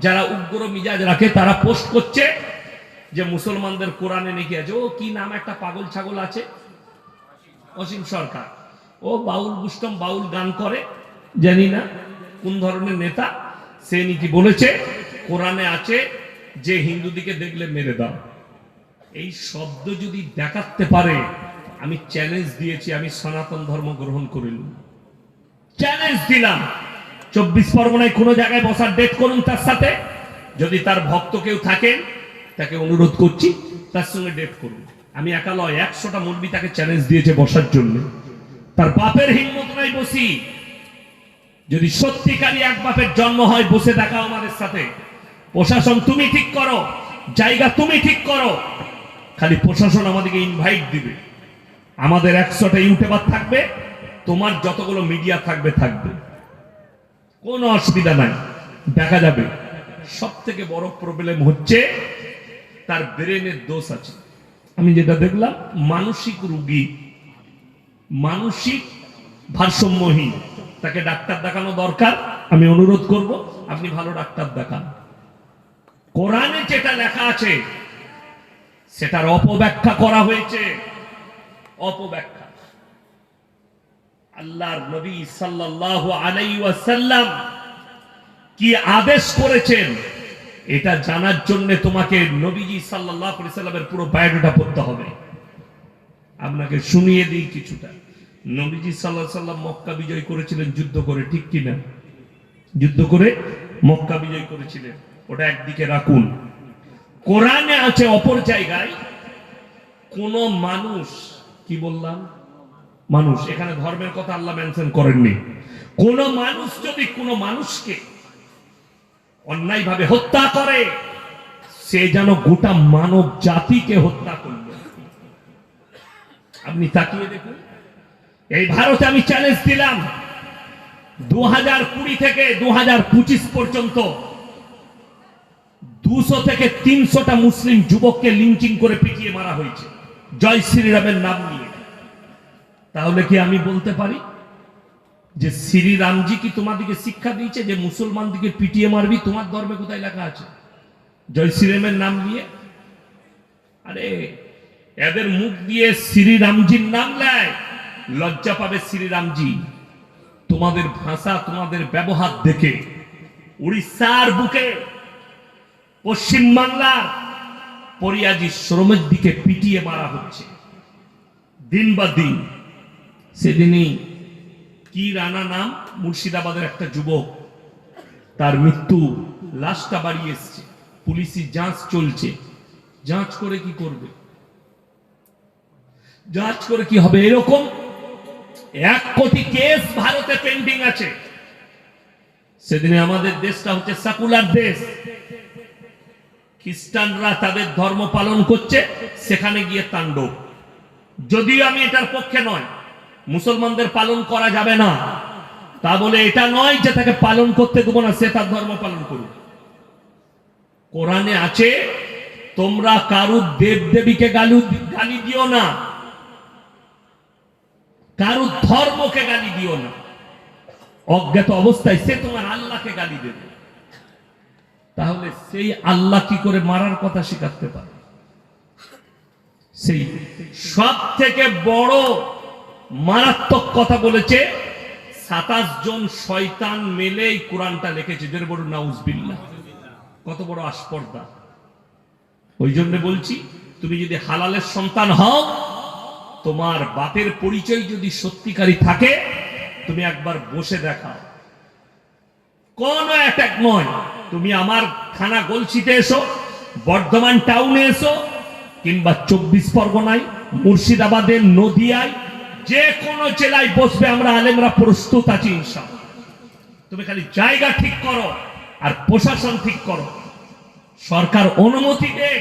যারা উগ্র মিজাজ রাখে তারা পোস্ট করছে যে মুসলমানদের কোরআনে নাকি আছে, ও কি নাম একটা পাগল ছাগল আছে, অসীম সরকার, ও বাউল গুষ্টম বাউল গান করে, জানি না কোন ধরনের নেতা, সে নাকি বলেছে কোরআনে আছে যে হিন্দুদিকে দেখলে মেরে দাও। এই শব্দ যদি দেখাতে পারে, আমি চ্যালেঞ্জ দিয়েছি, আমি সনাতন ধর্ম গ্রহণ করিলাম, চ্যালেঞ্জ দিলাম। 24 পরগনায় কোনো জায়গায় বসার ডেট করুন তার সাথে, যদি তার ভক্ত কেউ থাকেন তাকে অনুরোধ করছি তার সঙ্গে ডেট করুন। আমি একা নয়, 100টা মৌলবি তাকে চ্যালেঞ্জ দিয়েছে বসার জন্য, তার বাপের হিম্মত নাই বসি। যদি সত্যিকারই এক বাপের জন্ম হয়, বসে দেখাও আমাদের সাথে। প্রশাসন তুমি ঠিক করো, জায়গা তুমি ঠিক করো, খালি প্রশাসন আমাদেরকে ইনভাইট দিবে। আমাদের 100টা ইউটিউবার থাকবে, তোমার যতগুলো মিডিয়া থাকবে থাকবে, কোনো অসুবিধা নাই, দেখা যাবে। সব থেকে বড় প্রবলেম হচ্ছে তার ব্রেনের দোষ আছে। আমি যেটা দেখলাম, মানসিক রোগী, মানসিক ভারসাম্যহীন, তাকে ডাক্তার দেখানো দরকার। আমি অনুরোধ করব আপনি ভালো ডাক্তার দেখান। কোরআনে যেটা লেখা আছে সেটার অপব্যাখ্যা করা হয়েছে, অপব্যাখ্যা। আল্লাহর নবী সাল্লাল্লাহু আলাইহি ওয়াসাল্লাম কি আদেশ করেছেন এটা জানার জন্য তোমাকে নবীজি সাল্লাল্লাহু আলাইহি সাল্লামের পুরো বায়োডাটা পড়তে হবে। আপনাকে শুনিয়ে দিই কিছুটা। নবীজি সাল্লাল্লাহু আলাইহি সাল্লাম মক্কা বিজয় করেছিলেন যুদ্ধ করে, ঠিক কি না? যুদ্ধ করে মক্কা বিজয় করেছিলেন, ওটা একদিকে রাখুন। কোরআনে আছে অপর জায়গায়, কোন মানুষ, কি বললাম, মানুষ, এখানে ধর্মের কথা আল্লাহ মেনশন করেননি। কোন মানুষ যদি কোন মানুষকে অন্যায়ভাবে হত্যা করে, সে যেন গোটা মানব জাতিকে হত্যা করল। আপনি তাকিয়ে দেখুন, এই ভারতে আমি চ্যালেঞ্জ দিলাম 2020 থেকে 2025 পর্যন্ত 200 থেকে 300টা মুসলিম যুবককে লিঞ্চিং করে পিটিয়ে মারা হয়েছে জয় শ্রীরামের নাম নিয়ে। তাহলে কি আমি বলতে পারি যে শ্রীরামজি কি তোমাদেরকে শিক্ষা দিয়েছে যে মুসলমানদেরকে পিটিয়ে মারবি? তোমার ধর্মে কোথায় লেখা আছে জয় শ্রীরামের নাম নিয়ে? আরে এদের মুখ দিয়ে শ্রীরামজির নাম নেয়, লজ্জা পাবে শ্রীরামজি। তোমাদের ভাষা, তোমাদের ব্যবহার দেখে উড়িষ্যার বুকে, পশ্চিম বাংলার পরিয়াজি শ্রমের দিকে পিটিয়ে মারা হচ্ছে দিন বা দিন। সেদিনই কি রানা নাম, মুর্শিদাবাদের একটা যুবক, তার মৃত্যু, লাশটা বাড়ি এসছে, পুলিশি যাঁচ চলছে। যাঁচ করে কি করবে? যাঁচ করে কি হবে? এরকম 1 কোটি কেস ভারতে পেন্ডিং আছে। সেদিনে আমাদের দেশটা হচ্ছে সেকুলার দেশ, খ্রিস্টানরা তাদের ধর্ম পালন করছে, সেখানে গিয়ে তাণ্ডব। যদিও আমি এটার পক্ষে নয়, মুসলমানদের পালন করা যাবে না তা বলে এটা নয় যে তাকে পালন করতে দেবো না, সে তার ধর্ম পালন করুক। কোরআনে আছে তোমরা কারুর দেব দেবীকে গালি দিও না, কারুর ধর্মকে গালি দিও না। অজ্ঞাত অবস্থায় সে তোমার আল্লাহকে গালি দেবে, তাহলে সেই আল্লাহ কি করে মারার কথা শিখাতে পারে? সেই সব থেকে বড় মারাত্মক কথা বলেছে 27 জন শয়তান মিলে এই কোরআনটা লিখেছে। যেটা বড় নাউজুবিল্লাহ, কত বড় আস্পর্ধা। ওই জন্য বলছি, তুমি যদি হালালের সন্তান হও, তোমার বাপের পরিচয় যদি সত্যিকারী থাকে, তুমি একবার বসে দেখাও। কোন অ্যাটাক নয়, তুমি আমার থানা গলসিতে এসো, বর্ধমান টাউনে এসো, কিংবা 24 পরগনায়, মুর্শিদাবাদের নদিয়ায়, যে কোনো জেলায় বসবে, আমরা আলেমরা প্রস্তুত আছি ইনশাআল্লাহ। তুমি খালি জায়গা ঠিক করো আর প্রশাসন ঠিক করো, সরকার অনুমতি দে।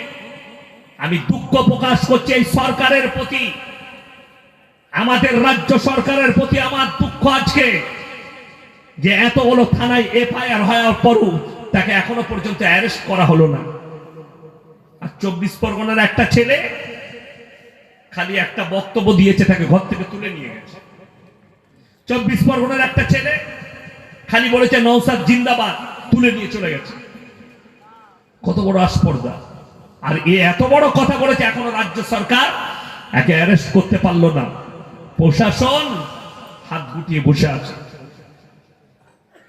আমি দুঃখ প্রকাশ করছি এই সরকারের প্রতি, আমাদের রাজ্য সরকারের প্রতি আমার দুঃখ আজকে, যে এতগুলো থানায় এফআইআর হওয়ার পরও তাকে এখনো পর্যন্ত অ্যারেস্ট করা হলো না। আর 24 পরগনার একটা ছেলে খালি একটা বক্তব্য দিয়েছে, তাকে ঘর থেকে তুলে নিয়ে গেছে। 24 পরগনার একটা ছেলে খালি বলেছে নওশাদ জিন্দাবাদ, তুলে নিয়ে চলে গেছে। কত বড় আস্পর্ধা। আর এ এত বড় কথা বলেছে, এখনো রাজ্য সরকার একে অ্যারেস্ট করতে পারলো না। প্রশাসন হাত গুটিয়ে বসে আছে।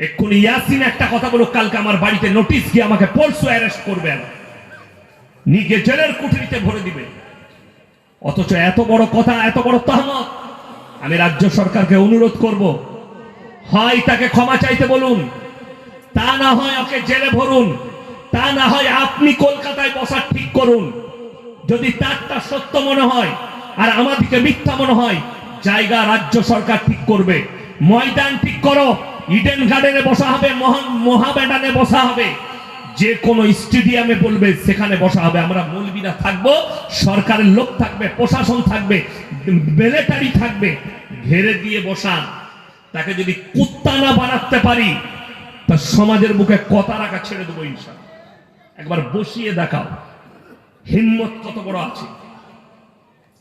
এক্ষুনি ইয়াসিন একটা কথা বলো, কালকে আমার বাড়িতে নোটিশ গিয়ে আমাকে পরশু অ্যারেস্ট করবেন, নিয়ে জেলের কুঠরিতে ভরে দিবে। অথচ এত বড় কথা, এত বড় তহমত। আমি রাজ্য সরকারকে অনুরোধ করব, হয় তাকে ক্ষমা চাইতে বলুন, তা না হয় ওকে জেলে ভরুন, তা না হয় আপনি কলকাতায় বসার ঠিক করুন। যদি তারটা সত্য মনে হয় আর আমাদেরকে মিথ্যা মনে হয়, জায়গা রাজ্য সরকার ঠিক করবে। ময়দান ঠিক করো, ইডেন গার্ডেনে বসা হবে, মোহামেডানে বসা হবে, যে কোনো স্টেডিয়ামে বলবে সেখানে বসা হবে। আমরা মৌলবীরা থাকবো, সরকারের লোক থাকবে, প্রশাসন থাকবে, মিলিটারি থাকবে, ঘেরে দিয়ে বসান। তাকে যদি কুত্তা না বানাতে পারি, তার সমাজের বুকে কথা রাখা ছেড়ে দেবো ইনশাআল্লাহ। একবার বসিয়ে দেখাও হিম্মত কত বড় আছে।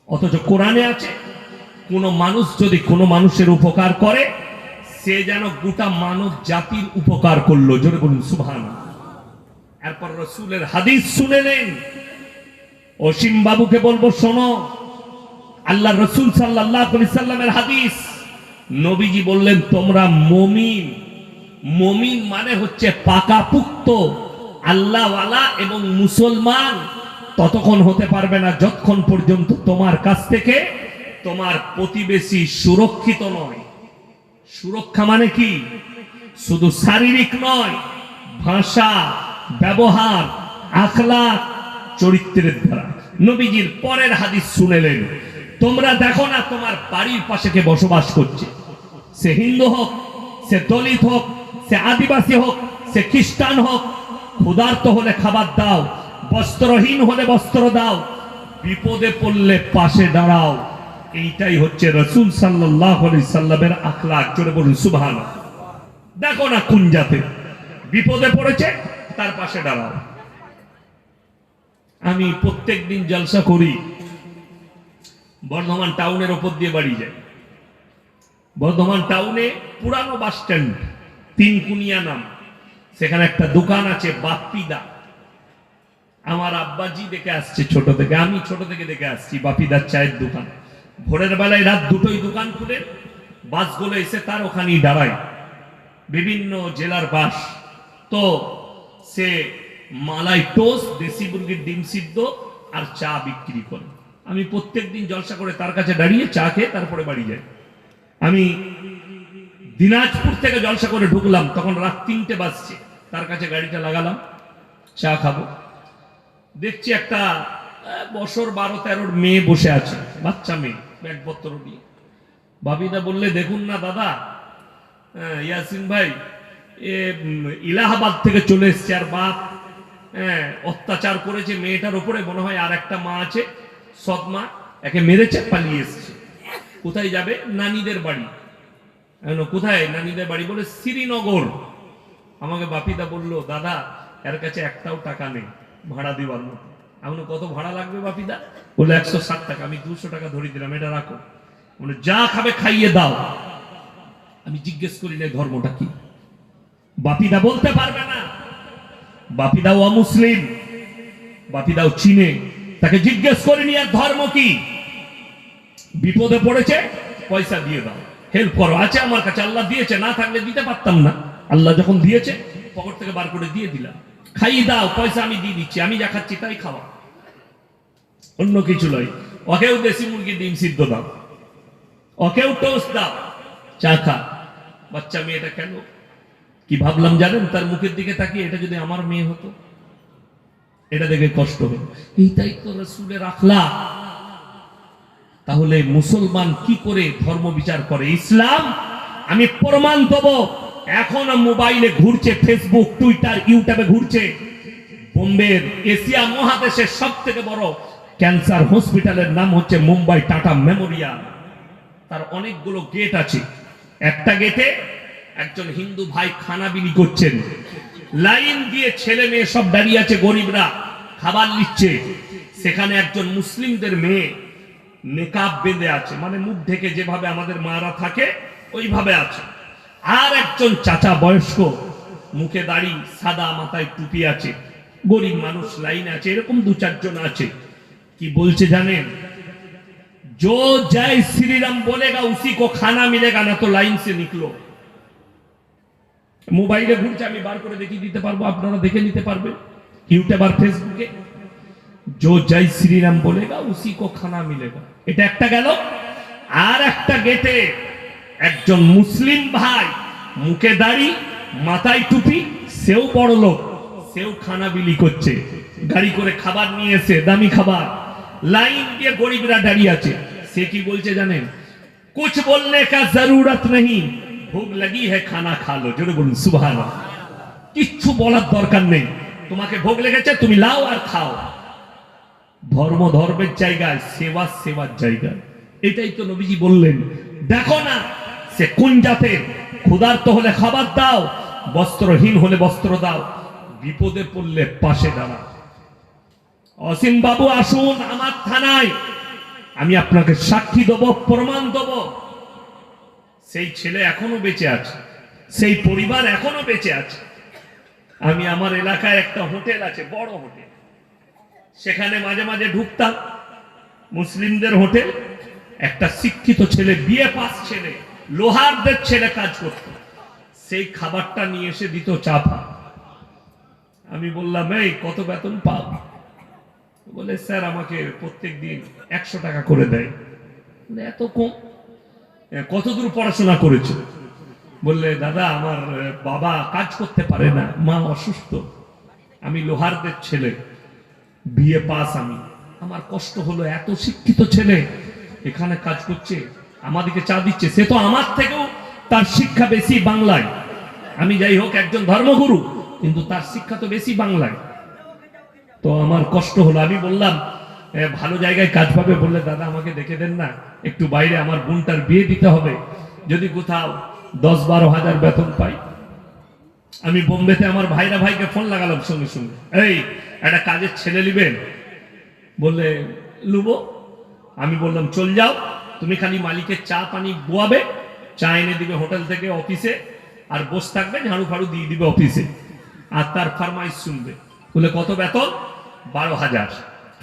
অথচ কোরআনে আছে, কোন মানুষ যদি কোন মানুষের উপকার করে, সে যেন গোটা মানব জাতির উপকার করলো। জোরে বলুন সুবহানাল্লাহ। এরপর রাসূলের হাদিস শুনে নেন। অসীম বাবুকে বলবো, শোনো, আল্লাহ রাসূল সাল্লাল্লাহু আলাইহি সাল্লামের হাদিস। নবীজি বললেন, তোমরা মুমিন। মুমিন মানে হচ্ছে পাকাপুক্ত আল্লাহওয়ালা এবং মুসলমান ততক্ষণ হতে পারবে না যতক্ষণ পর্যন্ত তোমার কাছ থেকে তোমার প্রতিবেশী সুরক্ষিত নয়। সুরক্ষা মানে কি? শুধু শারীরিক নয়, ভাষা, ব্যবহার, আখলাক, চরিত্রের দ্বারা। নবীজির পরের হাদিস শুনেলেন, তোমরা দেখো না তোমার বাড়ির পাশে কে বসবাস করছে, সে হিন্দু হোক, সে দলিত হোক, সে আদিবাসী হোক, সে খ্রিস্টান হোক, ক্ষুধার্ত হলে খাবার দাও, বস্ত্রহীন হলে বস্ত্র দাও, বিপদে পড়লে পাশে দাঁড়াও। এইটাই হচ্ছে রাসূল সাল্লাল্লাহু আলাইহি সাল্লামের আখলাক। জোরে বলুন সুবহানাল্লাহ। দেখো না কোন জাতে বিপদে পড়েছে, তার পাশে দাঁড়াও। আমি প্রত্যেকদিন জলসা করি, বর্ধমান টাউনের ওপর দিয়ে বাড়ি যাই। বর্ধমান টাউনে পুরানো বাস স্ট্যান্ড, তিনকুনিয়া নাম, সেখানে একটা দোকান আছে বাপ্পিদা। আমার আব্বাজি দেখে আসছে ছোট থেকে, আমি ছোট থেকে দেখে আসছি বাপিদার চায়ের দোকান। ভোরের বেলায় রাত দুটোই দোকান খুলে বাসগুলো এসে তার ওখানেই দাঁড়ায়, বিভিন্ন জেলার বাস। তো সে মালাই টোস্ট, দেশি মুরগির ডিম সিদ্ধ আর চা বিক্রি করে। আমি প্রত্যেকদিন জলসা করে তার কাছে দাঁড়িয়ে চা খেয়ে তারপরে বাড়ি যাই। আমি দিনাজপুর থেকে জলসা করে ঢুকলাম, তখন রাত 3টে বাজছে, তার কাছে গাড়িটা লাগালাম, চা খাবো। দেখছি একটা বছর 12-13 মেয়ে বসে আছে, বাচ্চা মেয়ে, ব্যাগপত্র নিয়ে। বাপিদা বললে, দেখুন না দাদা, ইয়াসিন ভাই ইলাহাবাদ থেকে চলে এসছে, আর বাপ অত্যাচার করেছে মেয়েটার উপরে, মনে হয় আর একটা মা আছে সৎ মা, একে মেরেছে, পালিয়ে এসছে। কোথায় যাবে? নানিদের বাড়ি। কোথায় নানিদের বাড়ি? বলে শ্রীনগর। আমাকে বাপিদা বললো, দাদা এর কাছে একটাও টাকা নেই ভাড়া দেওয়ার মতো। আমি কত ভাড়া লাগবে বাপিদা? বলে 160 টাকা। আমি 200 টাকা ধরে দিলাম, এটা রাখো। বলে যা খাবে খাইয়ে দাও। আমি জিজ্ঞেস করি না ধর্মটা কি, বাপিদা বলতে পারবে না। বাপিদাও অমুসলিম, বাপিদাও চিনে। তাকে জিজ্ঞেস করিনি আর ধর্ম কি। বিপদে পড়েছে, পয়সা দিয়ে দাও, হেল্প করো। আছে আমার কাছে, আল্লাহ দিয়েছে, না থাকলে দিতে পারতাম না। আল্লাহ যখন দিয়েছে পকেট থেকে বার করে দিয়ে দিলাম। খাইয়ে দাও, পয়সা আমি দিয়ে দিচ্ছি, আমি যা খাচ্ছি তাই খাওয়া, অন্য কিছু নয়। ওকেও দেশি মুরগির ডিম সিদ্ধ দাও, ওকেও টোস্ট দাও, চা খা। বাচ্চা মেয়েটা কেন কি ভাবলাম জানেন? তার মুখের দিকে তাকিয়ে, এটা যদি আমার মেয়ে হতো, এটা দেখে কষ্ট হতো। এইটাই তো রাসূলের আখলাক। তাহলে মুসলমান কি করে ধর্ম বিচার করে? ইসলাম, আমি প্রমাণ দেবো। এখন মোবাইলে ঘুরছে, ফেসবুক, টুইটার, ইউটিউবে ঘুরছে, বোম্বের এশিয়া মহাদেশের সব থেকে বড় ক্যান্সার হসপিটালের নাম হচ্ছে মুম্বাই টাটা মেমোরিয়াল। তার অনেকগুলো গেট আছে। একটা গেটে একজন হিন্দু ভাই খানা বিলি করছেন, লাইন দিয়ে ছেলে মেয়ে সব দাঁড়িয়ে আছে, গরিবরা খাবার নিচ্ছে। সেখানে একজন মুসলিমদের মেয়ে নেকাব বেঁধে আছে, মানে মুখ ঢেকে যেভাবে আমাদের মারা থাকে ওইভাবে আছে। আর একজন চাচা বয়স্ক, মুখে দাড়ি, সাদা, মাথায় টুপি আছে, গরিব মানুষ লাইন আছে, এরকম 2-4 জন আছে। কি বলছে জানেন? जो जय श्री राम बोलेगा उसी को खाना मिलेगा, ना तो लाइन से निकलो। মোবাইলে ঘুরছে, আমি বার করে দেখিয়ে দিতে পারবো, আপনারা দেখে নিতে পারবেন ইউটিউব আর ফেসবুকে। जो जय श्री राम बोलेगा उसी को खाना मिलेगा। এটা একটা গেল। আর একটা গেটে একজন মুসলিম ভাই, মুখে দাড়ি, মাথায় টুপি, সেও বড় লোক, সেও খানা বিলি করছে, গাড়ি করে খাবার নিয়ে এসে, দামি খাবার। লাইন দিয়ে গরিবরা দাঁড়িয়ে আছে। সে কি বলছে জানেন? कुछ बोलने का जरूरत नहीं, भूख लगी है खाना खा लो। জোরে বলুন সুবহানাল্লাহ। কিচ্ছু বলার দরকার নেই, তোমাকে ভোগ লেগেছে, তুমি লাও আর খাও। ধর্ম ধর্মের জায়গায়, সেবা সেবার জায়গায়। এটাই তো নবীজি বললেন। দেখো না সে কোন জাতের, ক্ষুধার্ত হলে খাবার দাও, বস্ত্রহীন হলে বস্ত্র দাও, বিপদে পড়লে পাশে দাঁড়াও। অসীম বাবু আসুন আমার থানায়, আমি আপনাকে সাক্ষী দেব, প্রমাণ দেব। সেই ছেলে এখনো বেঁচে আছে, সেই পরিবার এখনো বেঁচে আছে। আমি আমার এলাকায় একটা হোটেল আছে, বড় হোটেল, সেখানে মাঝে মাঝে ঢুকতাম, মুসলিমদের হোটেল। একটা শিক্ষিত ছেলে, বিএ পাস ছেলে, লোহারদের ছেলে কাজ করত। সেই খাবারটা নিয়ে এসে দিত, চা পা। আমি বললাম, এই কত বেতন পাও? বলে, স্যার আমাকে প্রত্যেক দিন 100 টাকা করে দেয়। এত কম? কতদূর পড়াশোনা করেছো? বললে, দাদা আমার বাবা কাজ করতে পারে না, মা অসুস্থ, আমি লোহারদের ছেলে, বিএ পাস, আমি, আমার কষ্ট হলো, এত শিক্ষিত ছেলে এখানে কাজ করছে, আমাদেরকে চা দিচ্ছে। সে তো আমার থেকেও তার শিক্ষা বেশি বাংলায়। আমি যাই হোক একজন ধর্মগুরু, কিন্তু তার শিক্ষা তো বেশি বাংলায়। তো আমার কষ্ট হলো। আমি বললাম, ভালো জায়গায় কাজ পাবে? বললে, দাদা আমাকে দেখে দেন না, একটু বাইরে, আমার বোনটার বিয়ে দিতে হবে, যদি কোথাও 10-12 হাজার বেতন পাই। আমি বোম্বেতে আমার ভাইকে ফোন লাগালাম সঙ্গে সঙ্গে, এই একটা কাজের ছেলে নিবেন? বললে, লুবো। আমি বললাম, চল যাও, তুমি খালি মালিকের চা পানি বোয়াবে, চা এনে দিবে হোটেল থেকে অফিসে, আর বসে থাকবে, ঝাড়ু ফাড়ু দিয়ে দিবে অফিসে, আর তার ফরমাইশ শুনবে। বলে, কত বেতন? 12,000,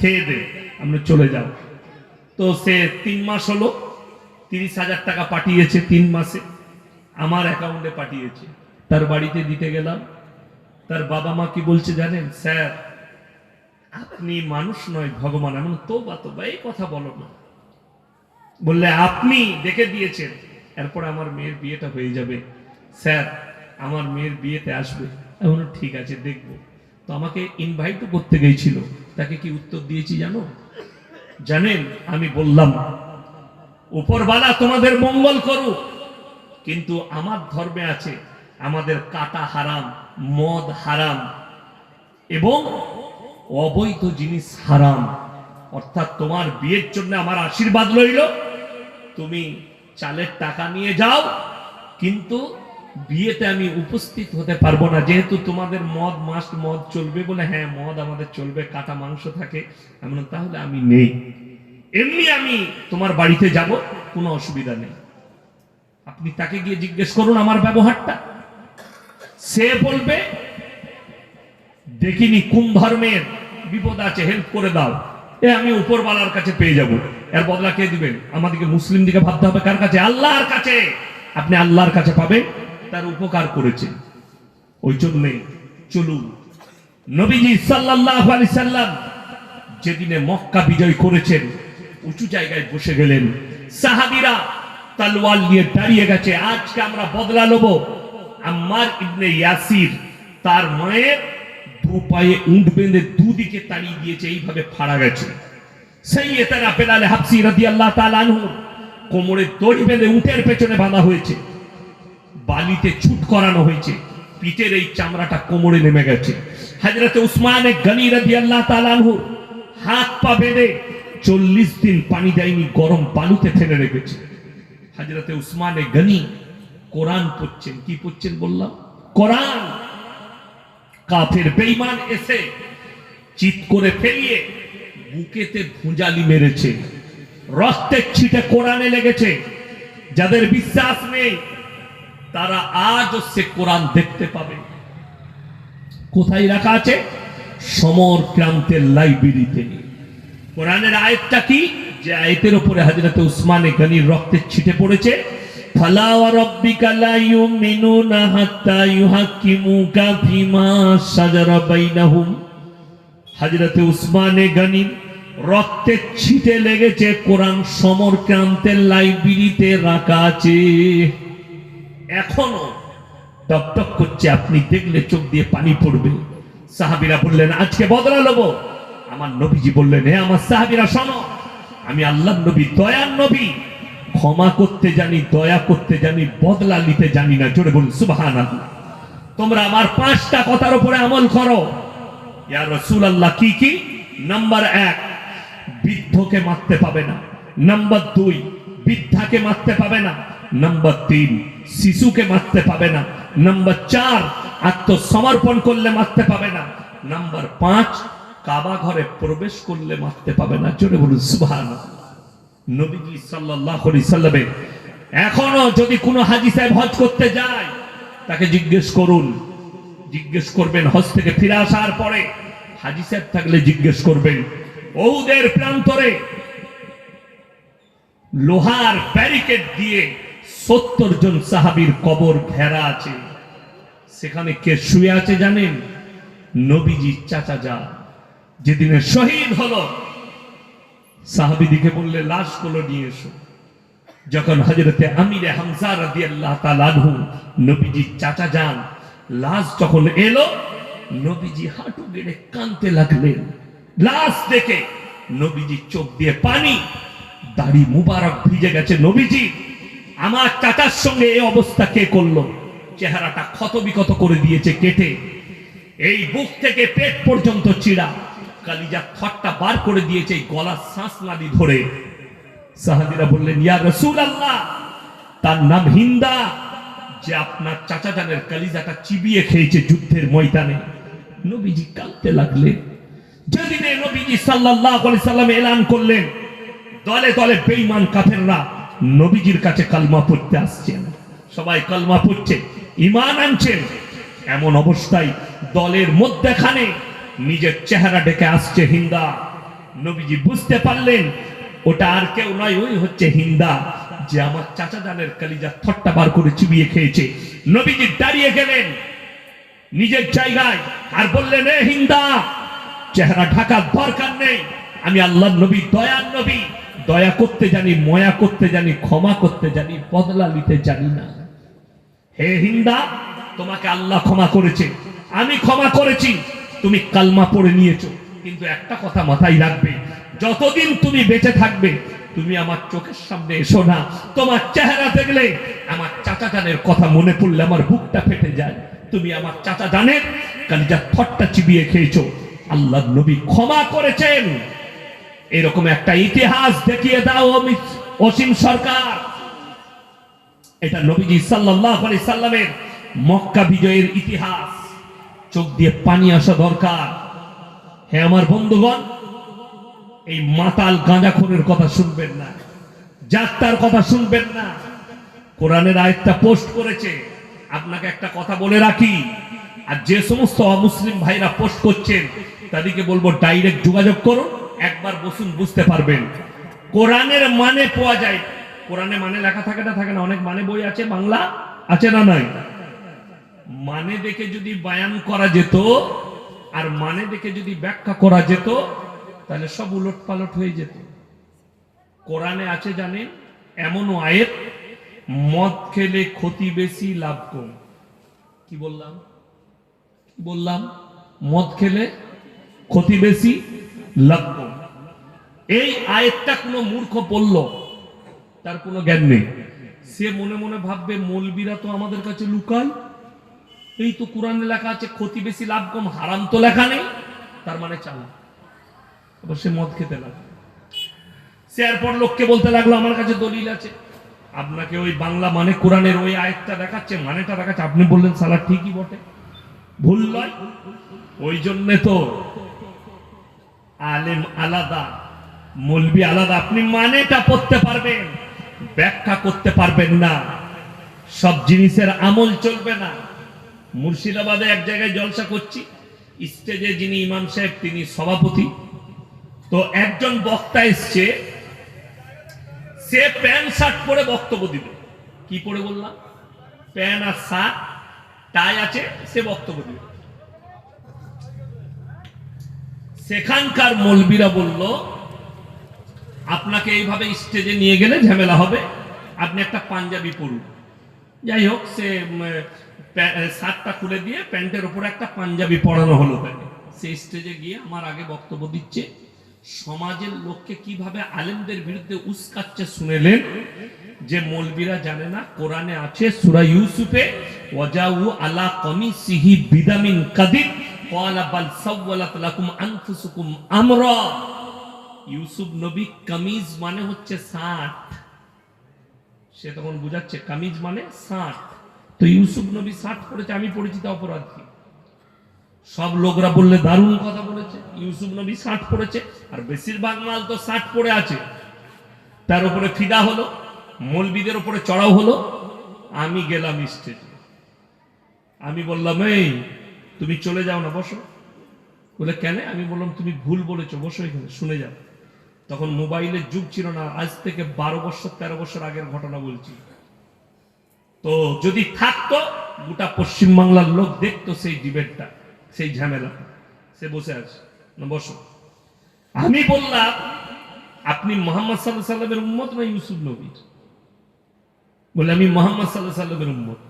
খেয়ে দে, আমরা চলে যাও। তো সে 3 মাস হলো 30,000 টাকা পাঠিয়েছে, 3 মাসে আমার অ্যাকাউন্টে পাঠিয়েছে। তার বাড়িতে দিতে গেলাম, তার বাবা মা কি বলছে জানেন? স্যার আপনি মানুষ নয় ভগবান। এমন তোবা তোবা, এই কথা বলো না। বললে, আপনি দেখে দিয়েছেন, এরপর আমার মেয়ের বিয়েটা হয়ে যাবে, স্যার আমার মেয়ের বিয়েতে আসবে। এমন, ঠিক আছে দেখবো। তো আমাকে ইনভাইটও করতে গিয়েছিল, তাকে কি উত্তর দিয়েছি জানেন? আমি বললাম, উপরওয়ালা তোমাদের মঙ্গল করুক, কিন্তু আমার ধর্মে আছে, আমাদের কাটা হারাম, মদ হারাম, এবং অবৈধ জিনিস হারাম। অর্থাৎ তোমার বিয়ের জন্য আমার আশীর্বাদ রইল, তুমি চালের টাকা নিয়ে যাও, কিন্তু বিয়েতে আমি উপস্থিত হতে পারবো না, যেহেতু তোমাদের মদ মাস্ট, মদ চলবে। বলে, হ্যাঁ মদ আমাদের চলবে, কাটা মাংস থাকে। এমন, তাহলে আমি নেই, এমনি আমি তোমার বাড়িতে যাব, কোনো অসুবিধা নেই। আপনি তাকে গিয়ে জিজ্ঞেস করুন আমার ব্যবহারটা, সে বলবে, দেখিনি কোন ধর্মের বিপদ আছে, হেল্প করে দাও, এ আমি উপরওয়ালার কাছে পেয়ে যাব। এর বদলা কে দিবেন? আমাদেরকে মুসলিম দিকে ভাবতে হবে, কার কাছে? আল্লাহর কাছে। আপনি আল্লাহর কাছে পাবেন, তার উপকার করেছেন। ওই জন্য চলুন, নবীজি সাল্লাল্লাহু আলাইহি সাল্লাম যেদিনে মক্কা বিজয় করেছেন, উঁচু জায়গায় বসে গেলেন, সাহাবীরা তলোয়ার নিয়ে দাঁড়িয়ে গেছে। আজকে আমরা বদলা নেব। আম্মার ইবনে ইয়াসির তার মায়ের দু পায়ে উঁট বেঁধে দুদিকে তাড়িয়ে দিয়েছে, এইভাবে ফাড়া গেছে। সাইয়েদনা বেলাল হাবশী রাদিয়াল্লাহু তাআলা আনহু কোমরে দড়ি বেঁধে উটের পেছনে বাঁধা হয়েছে, বালিতে ছুট করানো হয়েছে, পিঠের এই চামড়াটা কোমরে নেমে গেছে। হযরত উসমান গনি রাদিয়াল্লাহু তাআলা আনহু হাত পা বেঁধে 40 দিন পানি দেয়নি, গরম বালুতে ফেলে রেখেছে। হযরত উসমান গনি কোরআন পড়ছেন। কি পড়ছেন বললাম? কোরআন। কাফের বেঈমান এসে চিৎ করে ফেলিয়ে বুকেতে ভুঁজালি মেরেছে, রক্তের ছিটে কোরআনে লেগেছে। যাদের বিশ্বাস নেই তারা আজও সে কোরআন দেখতে পাবে। কোথায় রাখা আছে? সমর ক্রান্তের লাইব্রেরিতে। কোরআনের আয়াতটা কি? যে আয়াতের উপরে হযরত উসমানে গনির রক্তের ছিটে পড়েছে, ফালা ওয়া রাব্বিকা লা ইউমিনুনা হাত্তা ইউহাক্কিমুকা ফিমা শাজারা বাইনাহুম। হযরত উসমানে গনির রক্তের ছিটে লেগেছে, কোরআন সমর ক্রান্তের লাইব্রেরিতে রাখা আছে, এখনো টকটক করছে, আপনি দেখলে চোখ দিয়ে পানি পড়বে। সাহাবীরা বললেন আজকে বদলা নেব। আমার নবীজি বললেন, হে আমার সাহাবীরা শোনো, আমি আল্লাহর নবী, দয়ার নবী, ক্ষমা করতে জানি, দয়া করতে জানি, বদলা নিতে জানি না। জোরে বলুন সুবহানাল্লাহ। তোমরা আমার 5টা কথার উপরে আমল করো। ইয়া রাসূলুল্লাহ, কি কি? নাম্বার 1, বৃদ্ধকে মারতে পাবে না। নাম্বার 2, বৃদ্ধাকে মারতে পাবে না। নাম্বার 3, শিশুকে মারতে পাবে না। নাম্বার 4, আত্মসমর্পণ করলে মারতে পাবে না। নাম্বার 5, কাবা ঘরে প্রবেশ করলে মারতে পাবে না। জোরে বলুন সুবহানাল্লাহ। নবীজি সাল্লাল্লাহু আলাইহি সাল্লামে এখনো যদি কোনো হাজী সাহেব হজ করতে যায়, তাকে জিজ্ঞেস করুন, জিজ্ঞেস করবেন হজ থেকে ফিরে আসার পরে, হাজী সাহেব থাকলে জিজ্ঞেস করবেন, উহুদের প্রান্তরে লোহার ব্যারিকেড দিয়ে 70 জন সাহাবীর কবর ঘেরা আছে, সেখানে কে শুয়ে আছে জানেন? নবীজির চাচা যান, যেদিনে শহীদ হলো। সাহাবীদিকে বললে লাশগুলো নিয়ে এসো। যখন হযরতে আমিরে হামজা রাদিয়াল্লাহু তাআলা আনহু, নবীজির চাচা যান, লাশ যখন এলো, নবীজি হাঁটু গেড়ে কাঁদতে লাগলেন। লাশ দেখে নবীজির চোখ দিয়ে পানি, দাড়ি মুবারক ভিজে গেছে। নবীজি, আমার চাচার সঙ্গে এই অবস্থা কে করলো? চেহারাটা ক্ষতবিক্ষত করে দিয়েছে কেটে, এই বুক থেকে পেট পর্যন্ত চিড়া, কালিজা থটটা বার করে দিয়েছে গলার শ্বাস নালী ধরে। সাহাবীরা বললেন, ইয়া রাসূলুল্লাহ, তার নাম হিন্দা, যে আপনার চাচা জানের কালিজাটা চিবিয়ে খেয়েছে যুদ্ধের ময়দানে। নবীজি কাঁদতে লাগলেন। যেদিনে নবীজি সাল্লাল্লাহু আলাইহি সাল্লাম এলান করলেন, দলে দলে বেঈমান কাফেররা নবীজির কাছে কালমা পড়তে আসছেন, সবাই কালমা পড়ছে, ঈমান আনছেন। এমন অবস্থায় দলের মধ্যখানে নিজের চেহারা ডেকে আসছে হিন্দা। নবীজি বুঝতে পারলেন ওটা আর কেউ নয়, ওই হচ্ছে হিন্দা, যে আমার চাচা জানের কালিজা থট্টা বার করে চিবিয়ে খেয়েছে। নবীজি দাঁড়িয়ে গেলেন নিজের জায়গায় আর বললেন, এ হিন্দা, চেহারা ঢাকার দরকার নেই, আমি আল্লাহর নবী, দয়ার নবী, দয়া করতে জানি, ময়া করতে জানি, ক্ষমা করতে জানি, বদলা নিতে জানি না। হে হিন্দা, তোমাকে আল্লাহ ক্ষমা করেছে, আমি ক্ষমা করেছি, তুমি কালমা পড়ে নিয়েছো, কিন্তু একটা কথা মাথায় রাখবে, যতদিন তুমি বেঁচে থাকবে তুমি আমার চোখের সামনে এসো না। তোমার চেহারা দেখলে আমার চাচা জানের কথা মনে পড়লে আমার বুকটা ফেটে যায়। তুমি আমার চাচা জানের কালিজা থট্টা চিবিয়ে খেয়েছো, আল্লাহর নবী ক্ষমা করেছেন। এরকম একটা ইতিহাস দেখিয়ে দাও অসীম সরকার। এটা নবীজি সাল্লাল্লাহু আলাইহি সাল্লামের মক্কা বিজয়ের ইতিহাস। চোখ দিয়ে পানি আসা দরকার। হে আমার বন্ধুগণ, এই মাতাল গাঁজাখোরের কথা শুনবেন না, যাত্রার কথা শুনবেন না। কোরআনের আয়াতটা পোস্ট করেছে, আপনাকে একটা কথা বলে রাখি, আর যে সমস্ত অমুসলিম ভাইরা পোস্ট করছেন তাদেরকে বলবো ডাইরেক্ট যোগাযোগ করুন, একবার বসুন, বুঝতে পারবেন। কোরআনের মানে পাওয়া যায়, কোরআনে মানে লেখা থাকে না, থাকে না, অনেক মানে বই আছে, বাংলা আছে না নাই? মানে দেখে যদি বায়ান করা যেত আর মানে দেখে যদি ব্যাখ্যা করা যেত, তাহলে সব উলট পালট হয়ে যেত। কোরআনে আছে জানেন এমনও আয়াত, মদ খেলে ক্ষতি বেশি লাভ কম। কি বললাম? কি বললাম? মদ খেলে ক্ষতি বেশি লাভ কম। এই আয়াতটা কোনো মূর্খ পড়ল, তার কোনো জ্ঞান নেই, সে মনে মনে ভাববে মৌলবীরা তো আমাদের কাছে লুকায়, এই তো কোরআনে লেখা আছে ক্ষতি বেশি লাভ কম, হারাম তো লেখা নেই, তার মানে চালা। আবার সে মদ খেতে লাগলো। সে এরপর লোককে বলতে লাগলো আমার কাছে দলিল আছে। আপনাকে ওই বাংলা মানে কোরআনের ওই আয়াতটা দেখাচ্ছে, মানেটা দেখাচ্ছে, আপনি বললেন সালা ঠিকই বটে, ভুল নয়। ওই জন্যে তো আলেম আলাদা, মৌলবি আলাদা। আপনি মানেটা পড়তে পারবেন, ব্যাখ্যা করতে পারবেন না, সব জিনিসের আমল চলবে না। মুর্শিদাবাদে এক জায়গায় জলসা করছি, স্টেজে যিনি ইমাম সাহেব তিনি সভাপতি। তো একজন বক্তা এসছে, সে প্যান্ট শার্ট পরে বক্তব্য দিবে। কি পরে বললাম? প্যান্ট আর শার্ট, টাই আছে, সে বক্তব্য দিবে। সেখানকার মৌলবীরা বলল, আপনাকে এইভাবে স্টেজে নিয়ে গেলে ঝামেলা হবে, আপনি একটা পাঞ্জাবি পরুন। যাই হোক, সে শার্টটা খুলে দিয়ে প্যান্টের উপরে একটা পাঞ্জাবি পরানো হলো তাকে। সে স্টেজে গিয়ে আমার আগে বক্তব্য দিচ্ছে, সমাজের লোককে কিভাবে আলেমদের বিরুদ্ধে উস্কাচ্ছে শুনেলেন। যে মৌলবীরা জানে না কোরআনে আছে সূরা ইউসুফে, ওয়াজাউ আলা কমিসিহি বিদামিন কাদিব ক্বালা বাল সাওয়ালাত লাকুম আনফুসুকুম আমরা। ইউসুফ নবী কামিজ মানে হচ্ছে শার্ট, সে তখন বুঝাচ্ছে কামিজ মানে শার্ট। তো ইউসুফ নবী শার্ট পরেছে, আমি পড়েছি, তা অপরাধ কি? সব লোকরা বললে দারুণ কথা বলেছে, ইউসুফ নবী শার্ট পরেছে, আর বেশিরভাগ মাল তো শার্ট পরে আছে। তার উপরে ফিদা হলো, মৌলবীদের উপরে চড়াও হলো। আমি গেলাম স্টেজে, আমি বললাম, এই তুমি চলে যাও না, বসো। বলে কেন? আমি বললাম, তুমি ভুল বলেছো, বসো এখানে, শুনে যাও। তখন মোবাইলের যুগ ছিল না, আজ থেকে 12 বছর 13 বছর আগের ঘটনা বলছি। তো যদি থাকতো, গোটা পশ্চিমবাংলার লোক দেখতো সেই ডিবেটটা, সেই ঝামেলা। সে বসে আছে না, বসো। আমি বললাম, আপনি মোহাম্মদ সাল্লাল্লাহু আলাইহি সাল্লামের উম্মত না ইউসুফ নবীর? বলে আমি মোহাম্মদ সাল্লাল্লাহু আলাইহি সাল্লামের উম্মত।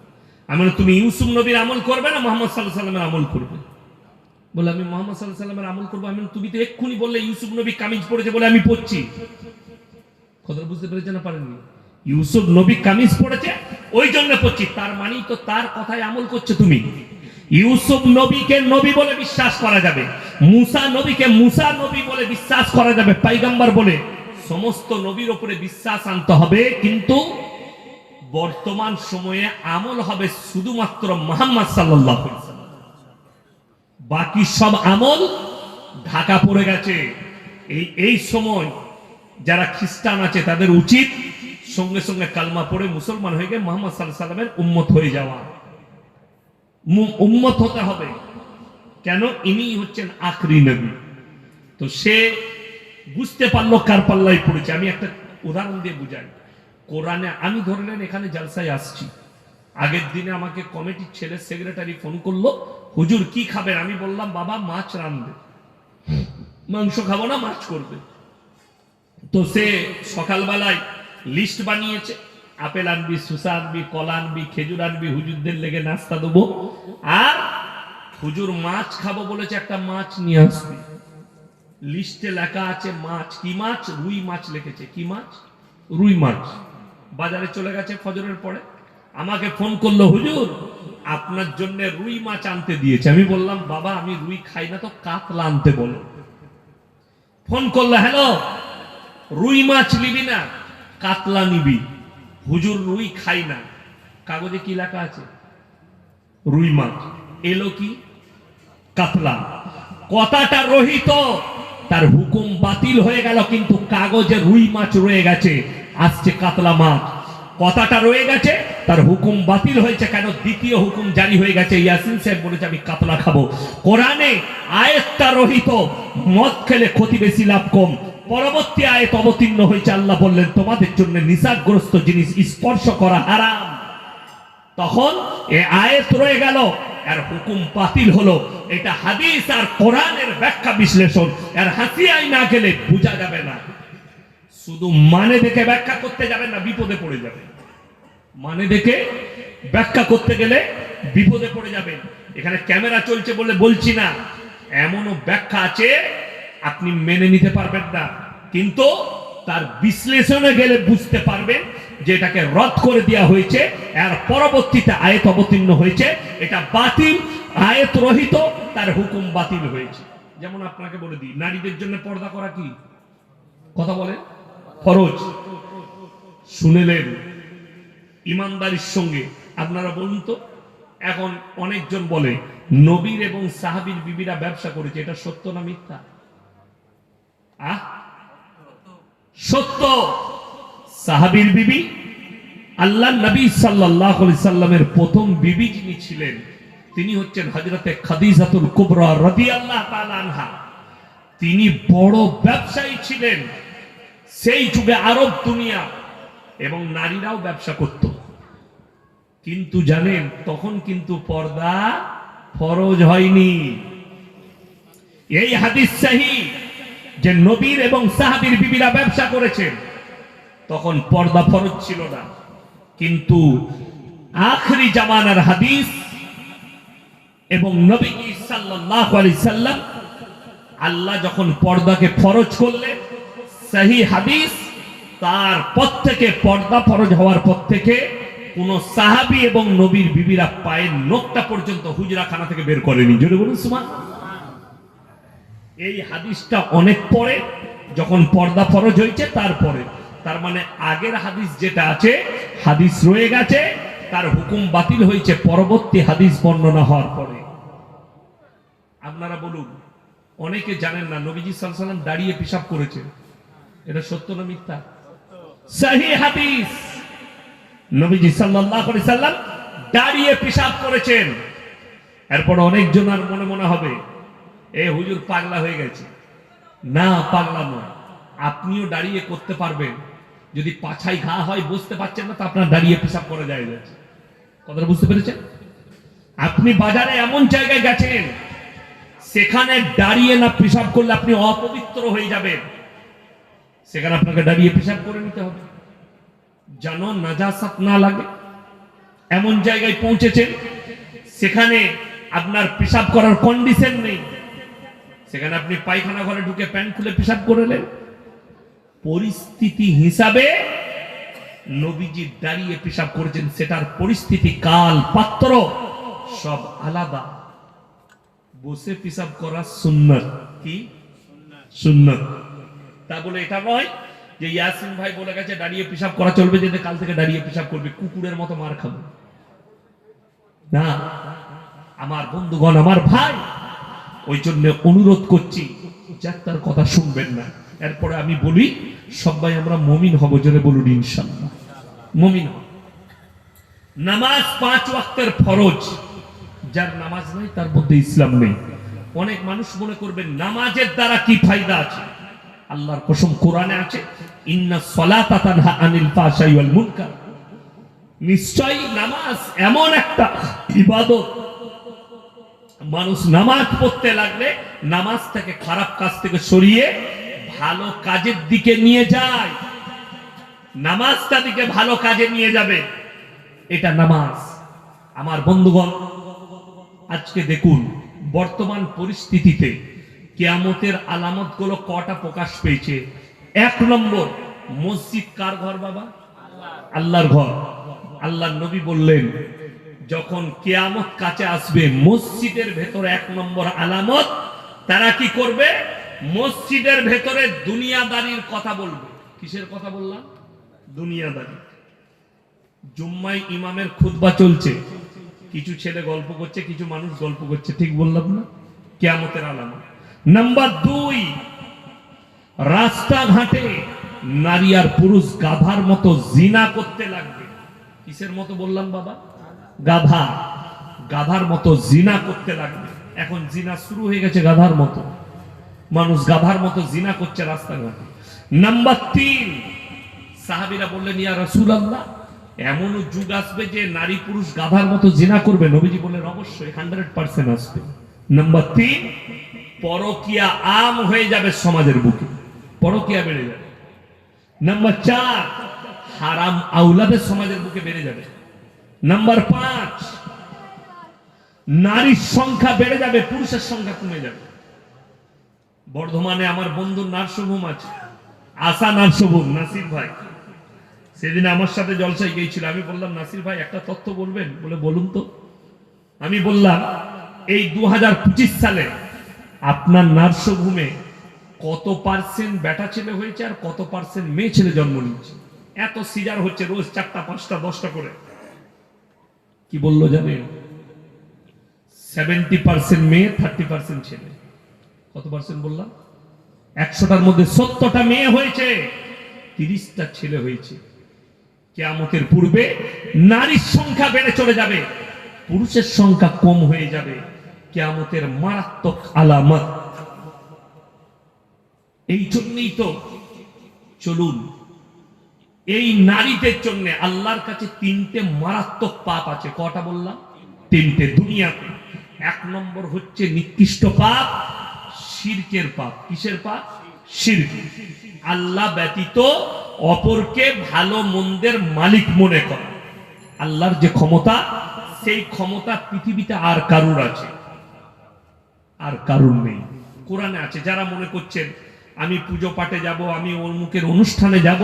আমি বললাম, তুমি ইউসুফ নবীর আমল করবে না মোহাম্মদ সাল্লাল্লাহু আলাইহি সাল্লামের আমল করবে? বলে আমি মোহাম্মদ সাল্লাল্লাহু আলাইহি সাল্লামের আমল করবো। আমি বললাম, তুমি তো এক্ষুনি বললে ইউসুফ নবী কামিজ পরেছে, বলে আমি পরছি। কথা বুঝতে পেরেছে না পারেননি? ইউসুফ নবী কামিজ পরেছে, ওই জন্য পড়ছি, তার মানে তো তার কথায় আমল করছে তুমি। ইউসুফ নবীকে নবী বলে বিশ্বাস করা যাবে, মুসা নবীকে মুসা নবী বলে বিশ্বাস করা যাবে, পয়গম্বর বলে সমস্ত নবীর উপরে বিশ্বাস আনতে হবে। কিন্তু বর্তমান সময়ে আমল হবে শুধুমাত্র মুহাম্মদ সাল্লাল্লাহু আলাইহি ওয়াসাল্লাম, বাকি সব আমল ঢাকা পড়ে গেছে। এই সময় যারা খ্রিস্টান আছে তাদের উচিত সঙ্গে সঙ্গে কালমা পড়ে মুসলমান হয়ে গিয়ে মুহাম্মদ সাল্লাল্লাহু আলাইহি ওয়াসাল্লামের উম্মত হয়ে যাওয়া। উম্মত হতে হবে, কেন? ইনি হচ্ছেন আখরি নবী। তো সে বুঝতে পারলো কার পাল্লায় পড়েছে। আমি একটা উদাহরণ দিয়ে বুঝাই। কোরআনে আমি ধরে নেন এখানে জালসায় আসছি, আগের দিনে আমাকে কমিটির ছেলে সেক্রেটারি ফোন করলো, হুজুর কি খাবেন? আমি বললাম, বাবা মাছ রাঁধবে, মাংস খাবো না, মাছ করবে। তো সে সকালবেলায় লিস্ট বানিয়েছে, আপেল আনবি, সুসা আনবি, কলা আনবি, খেজুর আনবি, হুজুরদের লেগে নাস্তা দেবো। আর হুজুর মাছ খাবো বলেছে, একটা মাছ নিয়ে আসবি। লিস্টে লেখা আছে মাছ। কি মাছ? রুই মাছ লিখেছে। কি মাছ? রুই মাছ। বাজারে চলে গেছে ফজরের পরে, আমাকে ফোন করলো, হুজুর আপনার জন্য রুই মাছ আনতে দিয়েছে। আমি বললাম, বাবা আমি রুই খাই না, তো কাতলা আনতে বলো। ফোন করলো, হ্যালো রুই মাছ নিবি না কাতলা নিবি? হুজুর রুই খাই না। কাগজে কি লেখা আছে? রুই মাছ। এলো কি? কাতলা। কথাটা রহিত, তার হুকুম বাতিল হয়ে গেল, কিন্তু কাগজে রুই মাছ রয়ে গেছে, আসছে কাতলা মাছ। কথাটা রয়ে গেছে, তার হুকুম বাতিল হয়েছে, কেন? দ্বিতীয় হুকুম জারি হয়ে গেছে। ইয়াসিন সাহেব বলেছে আমি কাতলা খাবো। কোরআনে আয়াতটা রহিত, মদ খেলে ক্ষতি বেশি লাভ কম। পরবর্তী আয়াত অবতীর্ণ হয়েছে, আল্লাহ বললেন তোমাদের জন্য নিষাদগ্রস্ত জিনিস স্পর্শ করা হারাম। তখন এই আয়াত রয়ে গেল, এর হুকুম বাতিল হলো। এটা হাদিস আর কোরআনের ব্যাখ্যা বিশ্লেষণ, এর হাসিয়ায় না গেলে বোঝা যাবে না। শুধু মানে দেখে ব্যাখ্যা করতে যাবেন না, বিপদে পড়ে যাবেন। মানে দেখে ব্যাখ্যা করতে গেলে বিপদে পড়ে যাবেন। এখানে ক্যামেরা চলছে বলে বলছি না, এমনও ব্যাখ্যা আছে আপনি মেনে নিতে পারবেন না, কিন্তু তার বিশ্লেষণে গেলে বুঝতে পারবেন যে এটাকে রদ করে দেওয়া হয়েছে, এর পরবর্তীতে আয়াত অবতীর্ণ হয়েছে, এটা বাতিল, আয়াত রহিত, তার হুকুম বাতিল হয়েছে। যেমন আপনাকে বলে দিই, নারীদের জন্য পর্দা করা কি? কথা বলে ফরজ। শুনেলেন ইমানদারির সঙ্গে। আপনারা বলুন তো, এখন অনেকজন বলে নবীর এবং সাহাবীর বিবিরা ব্যবসা করেছে, এটা সত্য না মিথ্যা? সত্য। সাহাবীর বিবি, আল্লাহ নবী সাল্লাল্লাহু আলাইহি সাল্লামের প্রথম বিবি যিনি ছিলেন, তিনি হচ্ছেন হযরতে খাদিজাতুল কুবরা রাদিয়াল্লাহু তাআলা আনহা। তিনি বড় ব্যবসায়ী ছিলেন সেই যুগে আরব দুনিয়া, এবং নারীরাও ব্যবসা করত। কিন্তু জানেন তখন কিন্তু পর্দা ফরজ হয়নি। এই হাদিস সহিহ যে নবীর এবং সাহাবীর বিবিরা ব্যবসা করেছেন, তখন পর্দা ফরজ ছিল না। কিন্তু আখরি জামানার হাদিস এবং নবী সাল্লাল্লাহু আলাইহি সাল্লাম আল্লাহ যখন পর্দাকে ফরজ করলেন, সহিহ হাদিস, তারপর থেকে পর্দা ফরজ হওয়ার পর থেকে কোন সাহাবী এবং নবীর বিবিরা পায়ের নখটা পর্যন্ত হুজরাখানা থেকে বের করেনি। জোরে বলুন সুবহানাল্লাহ। এই হাদিসটা অনেক পরে যখন পর্দা ফরজ হয়েছে তারপরে, তার মানে আগের হাদিস যেটা আছে হাদিস রয়ে গেছে, তার হুকুম বাতিল হয়েছে পরবর্তী হাদিস বর্ণনা হওয়ার পরে। আপনারা বলুন, অনেকে জানেন না নবীজি সাল্লাল্লাহু আলাইহি ওয়াসাল্লাম দাঁড়িয়ে পেশাব করেছেন। এটা সত্য না মিথ্যা? সহিহ হাদিস, নবীজি সাল্লাল্লাহু আলাইহি ওয়াসাল্লাম দাঁড়িয়ে পেশাব করেছেন। এরপর অনেকজন আর মনে মনে হবে এ হুজুর পাগলা হয়ে গেছে। না, পাগলা নয়। আপনিও দাঁড়িয়ে করতে পারবেন। যদি পাছায় ঘা হয় বুঝতে পারছেন না, তো আপনার দাঁড়িয়ে পেশাব করে যায় যাচ্ছে। কথাটা বুঝতে পেরেছেন? আপনি বাজারে এমন জায়গায় গেছেন সেখানে দাঁড়িয়ে না পেশাব করলে আপনি অপবিত্র হয়ে যাবেন, সেখানে আপনাকে দাঁড়িয়ে পেশাব করে নিতে হবে যেন নাজাসাত না লাগে। এমন জায়গায় পৌঁছেছেন সেখানে আপনার পেশাব করার কন্ডিশন নেই, সেখানে আপনি পায়খানা ঘরে ঢুকে প্যান্ট খুলে পেশাব করলেন। পরিস্থিতি হিসাবে নবীজি দাঁড়িয়ে পেশাব করেছেন, সেটার পরিস্থিতি, কাল, পাত্র সব আলাদা। বসে পেশাব করা সুন্নাত। কি সুন্নাত? তা বলে এটা নয় যে ইয়াসিন ভাই বলে গেছে দাঁড়িয়ে পেশাব করা চলবে, যে কাল থেকে দাঁড়িয়ে পেশাব করবে, কুকুরের মতো মার খাবে না। আমার বন্ধুগণ, আমার ভাই, ওই জন্য অনুরোধ করছি যার তার কথা শুনবেন না। এরপরে আমি বলি সবাই আমরা মুমিন হব। জোরে বলুন ইনশাআল্লাহ মুমিন হব। নামাজ 5 ওয়াক্তের ফরজ। যার নামাজ নাই তার মধ্যে ইসলাম নেই। অনেক মানুষ মনে করবেন নামাজের দ্বারা কি ফায়দা আছে। আল্লাহর কসম কোরআনে আছে, ইন্নাস সালাতা তানহা আনিল ফাহশাই ওয়াল মুনকার। নিশ্চয়ই নামাজ এমন একটা ইবাদত, মানুষ নামাজ পড়তে লাগলে নামাজ থেকে খারাপ কাজ থেকে সরিয়ে ভালো কাজের দিকে নিয়ে যায়। নামাজটা দিকে ভালো কাজে নিয়ে যাবে, এটা নামাজ। আমার বন্ধুগণ, আজকে দেখুন বর্তমান পরিস্থিতিতে কিয়ামতের আলামতগুলো কটা প্রকাশ পেয়েছে। 1 নম্বর, মসজিদ কার ঘর বাবা? আল্লাহর ঘর। আল্লাহর নবী বললেন যখন কিয়ামত কাছে আসবে, মসজিদের ভেতরে 1 নম্বর আলামত, তারা কি করবে? মসজিদের ভেতরে দুনিয়াদারির কথা বলবে। কিসের কথা বললাম? দুনিয়াদারি। জুম্মায় ইমামের খুতবা চলছে, কিছু ছেলে গল্প করছে, কিছু মানুষ গল্প করছে, ঠিক বললাম না? কিয়ামতের আলামত। নাম্বার 2, রাস্তাঘাটে নারী আর পুরুষ গাধার মতো জিনা করতে লাগবে। কিসের মতো বললাম বাবা? গাধা। গাধার মতো জিনা করতে লাগবে। এখন জিনা শুরু হয়ে গেছে গাধার মতো, মানুষ গাধার মতো জিনা করছে রাস্তাঘাটে। নাম্বার 3, সাহাবীরা বললেন ইয়া রাসূলুল্লাহ, এমনও যুগ আসবে যে নারী পুরুষ গাধার মতো জিনা করবে। নবীজি বললেন অবশ্যই 100% আসবে। নাম্বার 3, পরকিয়া আম হয়ে যাবে সমাজের বুকে, পরকিয়া বেড়ে যাবে। নাম্বার 4, হারাম আওলাদের সমাজের বুকে বেড়ে যাবে। নাম্বার 5, নারীর সংখ্যা বেড়ে যাবে, পুরুষের সংখ্যা কমে যাবে। বর্ধমানে আমার বন্ধুর নার্সিংহোম আছে, আশা নার্সিংহোম, নাসির ভাই সেদিন আমার সাথে জলসায় গিয়েছিল। আমি বললাম নাসির ভাই একটা তথ্য বলবেন? বলে বলুন তো। আমি বললাম এই 2025 সালে আপনার নার্সিংহোমে কত % বেটা ছেলে হয়েছে আর কত % মেয়ে ছেলে জন্ম নিচ্ছে? এত সিজার হচ্ছে রোজ 4টা 5টা 10টা করে। কি বললো জানেন? 70% মেয়ে, 30% ছেলে। কত পার্সেন্ট বললাম? 100টার মধ্যে 70টা মেয়ে হয়েছে, 30টা ছেলে হয়েছে। কিয়ামতের পূর্বে নারীর সংখ্যা বেড়ে চলে যাবে, পুরুষের সংখ্যা কম হয়ে যাবে, কিয়ামতের মারাত্মক আলামত। এই জন্যই তো চলুন, এই নারীদের জন্য আল্লাহর কাছে তিনটে মারাত্মক পাপ আছে। কটা বললাম? তিনটে দুনিয়াতে। এক নম্বর হচ্ছে নিকৃষ্ট পাপ, শিরকের পাপ। কিসের পাপ? শিরক। আল্লাহ ব্যতীত অপরকে ভালো মন্দের মালিক মনে করা। আল্লাহর যে ক্ষমতা, সেই ক্ষমতা পৃথিবীতে আর কারুর আছে? আর কারুর নেই। কোরআনে আছে। যারা মনে করছেন আমি পুজো পাঠে যাব, আমি অমুকের অনুষ্ঠানে যাব,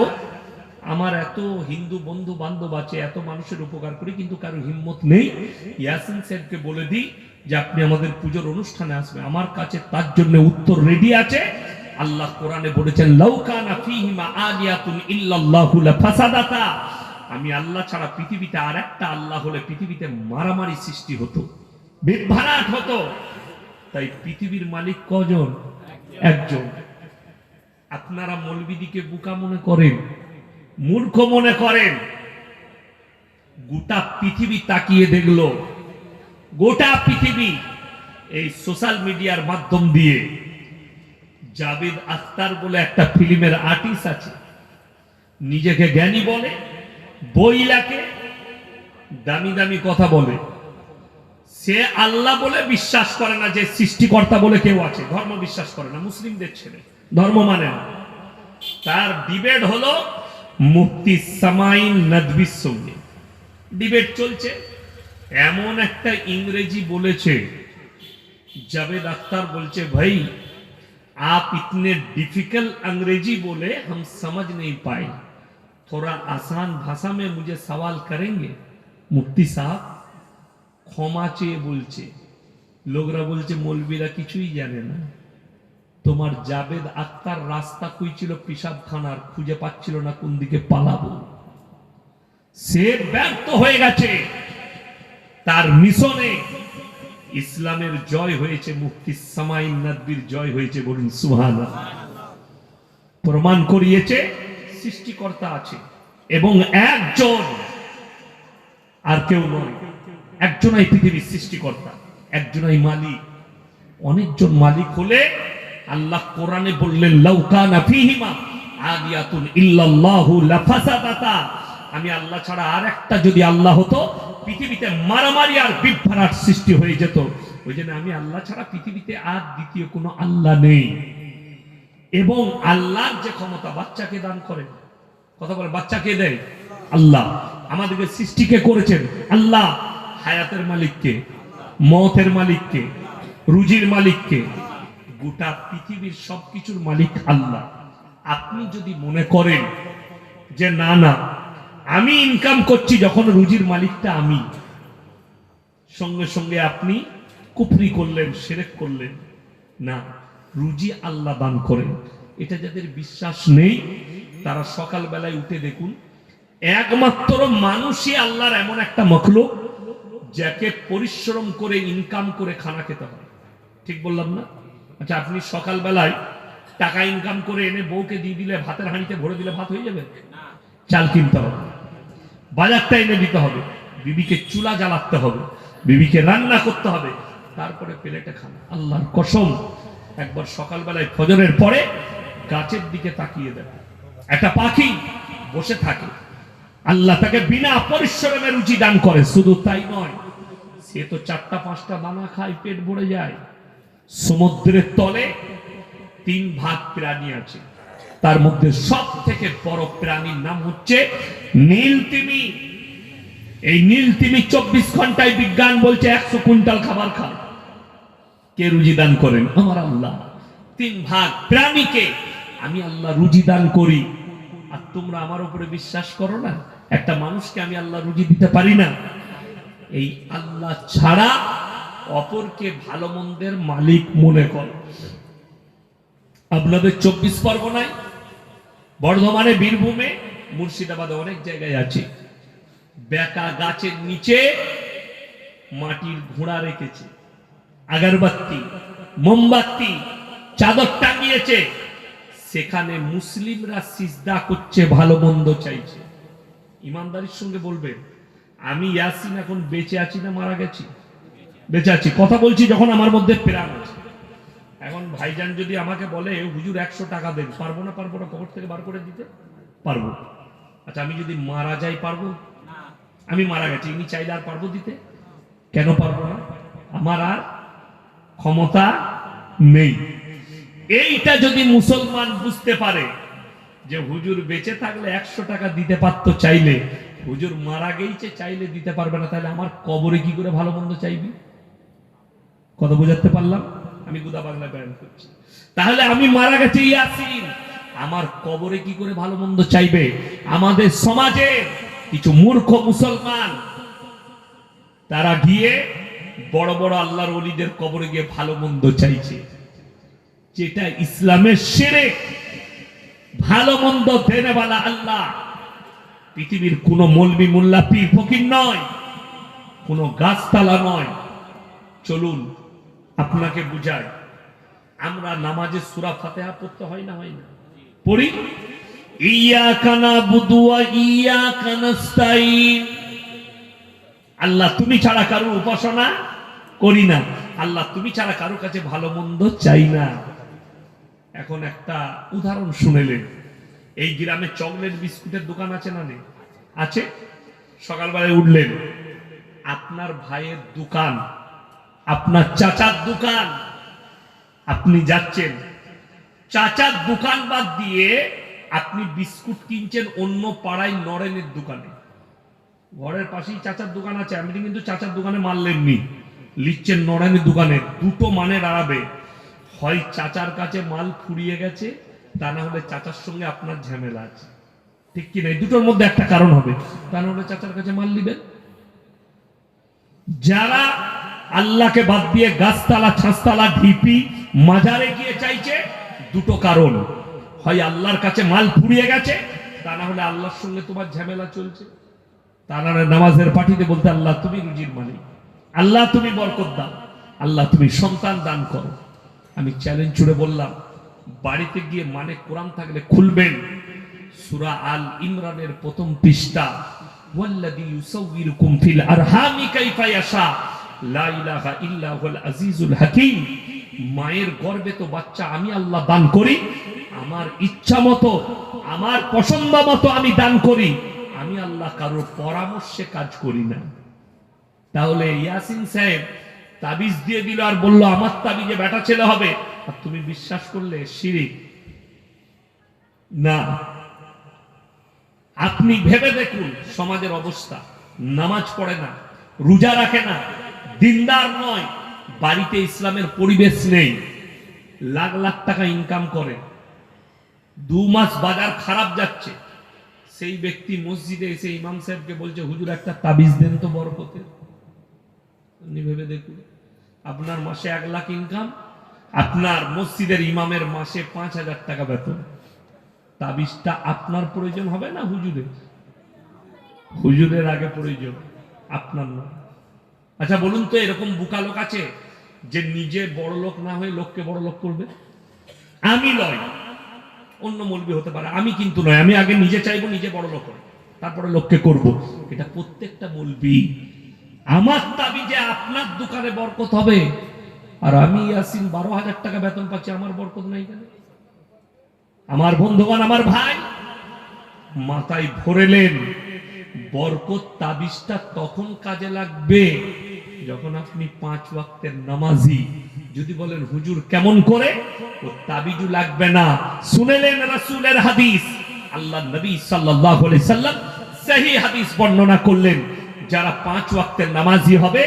আমার এত হিন্দু বন্ধু বান্ধব আছে, এত মানুষের উপকার করি, কিন্তু কারো হিম্মত নেই ইয়াসিন সাহেবকে বলে দিই যে আপনি আমাদের পুজোর অনুষ্ঠানে আসবে। আমার কাছে তার জন্য উত্তর রেডি আছে। আল্লাহ কোরআনে বলেছেন, লাউ কানা ফীহিমা আলিয়াতুন ইল্লাল্লাহু লাফাসাদাতা। আমি আল্লাহ ছাড়া পৃথিবীতে আর একটা আল্লাহ হলে পৃথিবীতে মারামারি সৃষ্টি হতো, বিভ্রাট হতো। তাই পৃথিবীর মালিক কজন? একজন। আপনারা মৌলবীদিকে বোকা মনে করেন, মূর্খ মনে করেন। গোটা পৃথিবী তাকিয়ে দেখলো, গোটা পৃথিবী এই সোশ্যাল মিডিয়ার মাধ্যম দিয়ে। জাভেদ আখতার বলে একটা ফিল্মের আর্টিস্ট আছে, নিজেকে জ্ঞানী বলে, বই লেখে, দামি দামি কথা বলে। সে আল্লাহ বলে বিশ্বাস করে না যে সৃষ্টিকর্তা বলে কেউ আছে, ধর্ম বিশ্বাস করে না, মুসলিমদের ছেলে, ধর্ম মানে না। তার ডিবেট হলো মুফতি সামাইন নদভির সঙ্গে ডিবেট চলছে। এমন একটা ইংরেজি বলেছে, জাভেদ আখতার বলছে, ভাই आप इतने डिफिकल्ट अंग्रेजी बोले हम समझ नहीं पाए, थोड़ा आसान भाषा में मुझे सवाल करेंगे? मुफ्ती साहब क्षमा চেয়ে বলছে। লোকরা বলছে মৌলবীরা কিছুই জানে না। তোমার জাভেদ আখতার রাস্তা খুঁজছিল পিশাবখানার, খুঁজে পাচ্ছিল না কোন দিকে পালাবো। সে ব্যর্থ হয়ে গেছে তার মিশনে। ইসলামের জয় হয়েছে, মুফতি সামাইন নদভির জয় হয়েছে, বলুন সুবহানাল্লাহ। প্রমাণ করিয়েছে সৃষ্টিকর্তা আছে এবং একজন, আর কেউ নয়। একজনই পৃথিবীর সৃষ্টিকর্তা, একজনই মালিক। অনেকজন মালিক হলে আল্লাহ কোরআনে বললেন, লাউ কানা ফীহিমা আলিয়াতুন ইল্লাল্লাহু লাফাসাদাতা। আমি আল্লাহ ছাড়া আর একটা যদি আল্লাহ হতো, পৃথিবীতে মারামারি আর বিভ্রাট সৃষ্টি হয়ে যেত। ওই জন্য আমি আল্লাহ ছাড়া পৃথিবীতে আর দ্বিতীয় কোনো আল্লাহ নেই। এবং আল্লাহর যে ক্ষমতা, বাচ্চাকে দান করেন, কথা বলে, বাচ্চাকে দেয় আল্লাহ। আমাদেরকে সৃষ্টিকে করেছেন আল্লাহ। হায়াতের মালিককে, মওতের মালিককে, রুজির মালিককে, গোটা পৃথিবীর সবকিছুর মালিক আল্লাহ। আপনি যদি মনে করেন যে না না আমি ইনকাম করছি, যখন রুজির মালিকটা আমি, সঙ্গে সঙ্গে আপনি কুফরি করলেন, শিরক করলেন। না, রুজি আল্লাহ দান করেন। এটা যাদের বিশ্বাস নেই তারা সকাল বেলায় উঠে দেখুন, একমাত্র মানুষই আল্লাহর এমন একটা মখলুক যাকে পরিশ্রম করে ইনকাম করে খানা খেতে হয়। ঠিক বললাম না? আচ্ছা, আপনি সকাল বেলায় টাকা ইনকাম করে এনে বউকে দিয়ে দিলে, ভাতের হাঁড়িতে ভরে দিলে ভাত হয়ে যাবে? চাল কিনতে হবে, বাজারটা এনে দিতে হবে, বিবিকে চুলা জ্বালাতে হবে, বিবিকে রান্না করতে হবে, তারপরে প্লেটে খানা। আল্লাহর কসম, একবার সকালবেলায় ফজরের পরে গাছের দিকে তাকিয়ে দেবে, একটা পাখি বসে থাকে, আল্লাহ তাকে বিনা পরিশ্রমে রুচি দান করে। শুধু তাই নয়, সে তো 4-5টা দানা খায়, পেট ভরে যায়। সমুদ্রের তলে 3 ভাগ প্রাণী আছে, তার মধ্যে সব থেকে বড় প্রাণীর নাম হচ্ছে নীলতিমি। এই নীলতিমি 24 ঘন্টায় বিজ্ঞান বলছে 100 কুইন্টাল খাবার খায়। কে রুজি দান করেন? আমার আল্লাহ। 3 ভাগ প্রাণীকে আমি আল্লাহ রুজি দান করি। আর তোমরা আমার উপরে বিশ্বাস করো না? একটা মানুষকে আমি আল্লাহ রুজি দিতে পারি না? এই আল্লাহ ছাড়া অপরকে ভালো মন্দের মালিক মনে কর। আপনাদের 24 পরগনায়, বর্ধমানে, বীরভূমে, মুর্শিদাবাদে অনেক জায়গায় আছে, বেকা গাছের নিচে মাটির ঘোড়া রেখেছে, আগরবাতি, মোমবাতি, চাদর টাঙিয়েছে। সেখানে মুসলিমরা সিজদা করছে, ভালো মন্দ চাইছে। ইমানদারির সঙ্গে বলবেন, আমি ইয়াসিন এখন বেঁচে আছি না মারা গেছি? বেঁচে আছি, কথা বলছি যখন আমার মধ্যে প্রাণ আছে। এখন ভাইজান যদি আমাকে বলে হুজুর 100 টাকা দেন, পারবো না? পারবো না, পকেট থেকে বার করে দিতে পারবো। আচ্ছা আমি যদি মারা যাই পারবো? আমি মারা গেছি, ইনি চাইলে আর পারবো দিতে? কেন পারবো না? আমার আর ক্ষমতা নেই। এইটা যদি মুসলমান বুঝতে পারে যে হুজুর বেঁচে থাকলে 100 টাকা দিতে পারতো চাইলে, হুজুর মারা গেছে চাইলে দিতে পারবে না, তাহলে আমার কবরে কি করে ভালো মন্দ চাইবি? কথা বোঝাতে পারলাম? আমি গুদা বাংলা বয়ান করছি। তাহলে আমি মারা গেছি ইয়াসিন, আমার কবরে কি করে ভালো মন্দ চাইবে? আমাদের সমাজে কিছু মূর্খ মুসলমান তারা গিয়ে বড় বড় আল্লাহর ওলিদের কবরে গিয়ে ভালো মন্দ চাইছে, যেটা ইসলামের শিরক। ভালো মন্দ দেনেওয়ালা আল্লাহ। পৃথিবীর কোন মৌলবি মোল্লা পীর ফকির নয়, কোন গাছতলা নয়। চলুন আপনাকে বুঝাই। আমরা নামাজে সূরা ফাতিহা পড়তে হয় না? হয় না? পড়ি। ইয়াকা নাবুদু ওয়া ইয়াকা নাস্তাইন। আল্লাহ তুমি ছাড়া কারো উপাসনা করি না, আল্লাহ তুমি ছাড়া কারো কাছে ভালো মন্দ চাই না। এখন একটা উদাহরণ শুনেলেন। এই গ্রামে চকলেট বিস্কুটের দোকান আছে না? নেই? আছে। সকালবেলায় উঠলেন, আপনার ভাইয়ের দোকান, আপনার চাচার দোকান, আপনি যাচ্ছেন, চাচার দোকান বাদ দিয়ে আপনি বিস্কুট কিনছেন অন্য পাড়ায় নরেনের দোকানে। ঘরের পাশেই চাচার দোকান আছে, আপনি কিন্তু চাচার দোকানে মাল লেননি, লিখছেন নরেনের দোকানে। দুটো মানে দাঁড়াবে, হয় চাচার কাছে মাল ফুরিয়ে গেছে, তা না হলে চাচার সঙ্গে আপনার ঝামেলা আছে। ঠিক কি না? দুটোর মধ্যে একটা কারণ হবে, তা না হলে চাচার কাছে মাল নিবেন। যারা আল্লাহকে বাদ দিয়ে গাছতলা, ছাঁচতলা, ঢিপি, মাজারে গিয়ে চাইছে, দুটো কারণ, হয় আল্লাহর কাছে মাল ফুরিয়ে গেছে, তা না হলে আল্লাহর সঙ্গে তোমার ঝামেলা চলছে। তা না হলে নামাজের পাঠিতে বলতে আল্লাহ তুমি রুজির মালিক, আল্লাহ তুমি বরকত দাও, আল্লাহ তুমি সন্তান দান করো। আমি চ্যালেঞ্জ ছুড়ে বললাম, বাড়িতে গিয়ে মানে কোরআন থাকলে খুলবেন, সূরা আল ইমরানের প্রথম পৃষ্ঠা, ওয়াল্লাযী ইউসাউবিরুকুম ফিল আরহামি কাইফা ইয়াশা লা ইলাহা ইল্লা হুয়াল আজিজুল হাকীম। মায়ের গর্ভে তো বাচ্চা আমি আল্লাহ দান করি, আমার ইচ্ছা মতো, আমার পছন্দ মতো আমি দান করি, আমি আল্লাহ কারোর পরামর্শে কাজ করি না। তাহলে ইয়াসিন সাহেব তাবিজ দিয়ে দিল আর বলল আমার তাবিজে বেটা ছেলে হবে, আর তুমি বিশ্বাস করলে শিরক না। আপনি ভেবে দেখুন সমাজের অবস্থা, নামাজ পড়ে না, রোজা রাখে না, দিনদার নয়, বাড়িতে ইসলামের পরিবেশ নেই, লাখ লাখ টাকা ইনকাম করে, 2 মাস বাজার খারাপ যাচ্ছে, সেই ব্যক্তি মসজিদে এসে ইমাম সাহেবকে বলছে হুজুর একটা তাবিজ দেন তো বরকতের। আপনি ভেবে দেখুন, আপনার মাসে 1 লাখ ইনকাম, আপনার মসজিদের ইমামের মাসে 5,000 টাকা বেতন, তাবিজটা আপনার প্রয়োজন হবে না হুজুরের? হুজুরের আগে প্রয়োজন, আপনার না। আচ্ছা বলুন তো, এরকম বোকা লোক আছে যে নিজে বড় লোক না হয়ে লোককে বড় লোক করবে? আমি নয়, অন্য মৌলবি হতে পারে, আমি কিন্তু নয়। আমি আগে নিজে চাইবো নিজে বড় লোক হবে, তারপরে লোককে করব। এটা প্রত্যেকটা মৌলবি। আমার তাবিজে আপনার দোকানে বরকত হবে, আর আমি ইয়াসিন 12,000 টাকা বেতন পাচ্ছি, আমার বরকত নাই কেন? আমার বন্ধুগণ, আমার ভাই, মাথায় ভরেলেন, বরকত তাবিজটা তখন কাজে লাগবে যখন আপনি 5 ওয়াক্তের নামাজি। যদি বলেন হুজুর কেমন করে, ও তাবিজু লাগবে না। শুনেলেন রাসূলের হাদিস, আল্লাহ নবী সাল্লাল্লাহু আলাইহি সাল্লাম সহিহ হাদিস বর্ণনা করলেন, যারা 5 ওয়াক্তের নামাজি হবে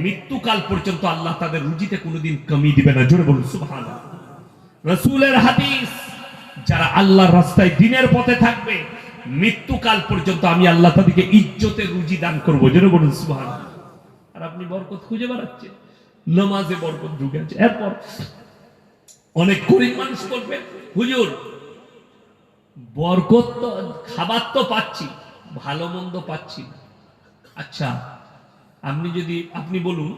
মৃত্যুকাল পর্যন্ত আল্লাহ তাদের রুজিতে কোনোদিন কমি দিবে না। জোরে বলুন সুবহানাল্লাহ। রাসূলের হাদিস, যারা আল্লাহর রাস্তায় দিনের পথে থাকবে মৃত্যুকাল পর্যন্ত আমি আল্লাহ তাদেরকে ইজ্জতের রুজি দান করবো। জোরে বলুন সুবহানাল্লাহ। আর আপনি বরকত খুঁজে বেড়াচ্ছেন, নামাজে বরকত ঢুকে আছে। এরপর অনেক গরিব মানুষ বলবে হুজুর বরকত তো, খাবার তো পাচ্ছি, ভালো মন্দ পাচ্ছি না। আচ্ছা আপনি বলুন,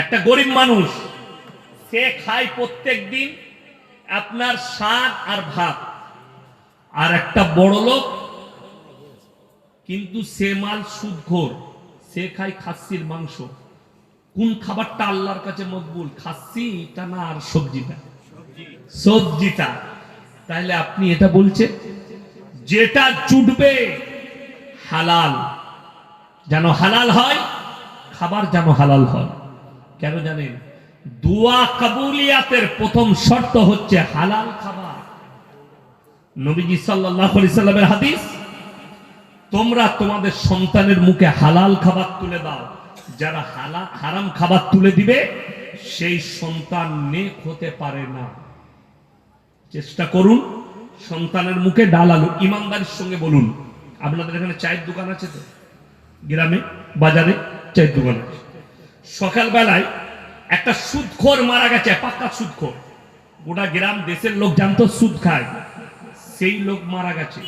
একটা গরিব মানুষ সে খায় প্রত্যেক দিন আপনার শাক আর ভাত, আর একটা বড় লোক কিন্তু সে মাল সুদখোর, সে খায় খাসির মাংস। কোন খাবারটা আল্লাহর কাছে মকবুল, খাসিটা না আর সবজিটা? সবজিটা। তাহলে আপনি এটা বলছেন যেটা জুটবে হালাল, যেন হালাল হয়, খাবার যেন হালাল হয়। কেন জানেন? দোয়া কাবুলিয়াতের প্রথম শর্ত হচ্ছে হালাল খাবার। নবীজি সাল্লাল্লাহু আলাইহি সাল্লামের হাদিস, তোমরা তোমাদের সন্তানের মুখে হালাল খাবার তুলে দাও, যারা হারাম খাবার তুলে দিবে সেই সন্তান নেক হতে পারে না। চেষ্টা করুন সন্তানের মুখে ডাল আলু, ইমানদারির সঙ্গে বলুন। আপনাদের এখানে চায়ের দোকান আছে তো? গ্রামে বাজারে চায়ের দোকান আছে। সকালবেলায় একটা সুদখোর মারা গেছে, পাক্কা সুদখোর, গোটা গ্রাম দেশের লোক জানতো সুদ খায়, সেই লোক মারা গেছে।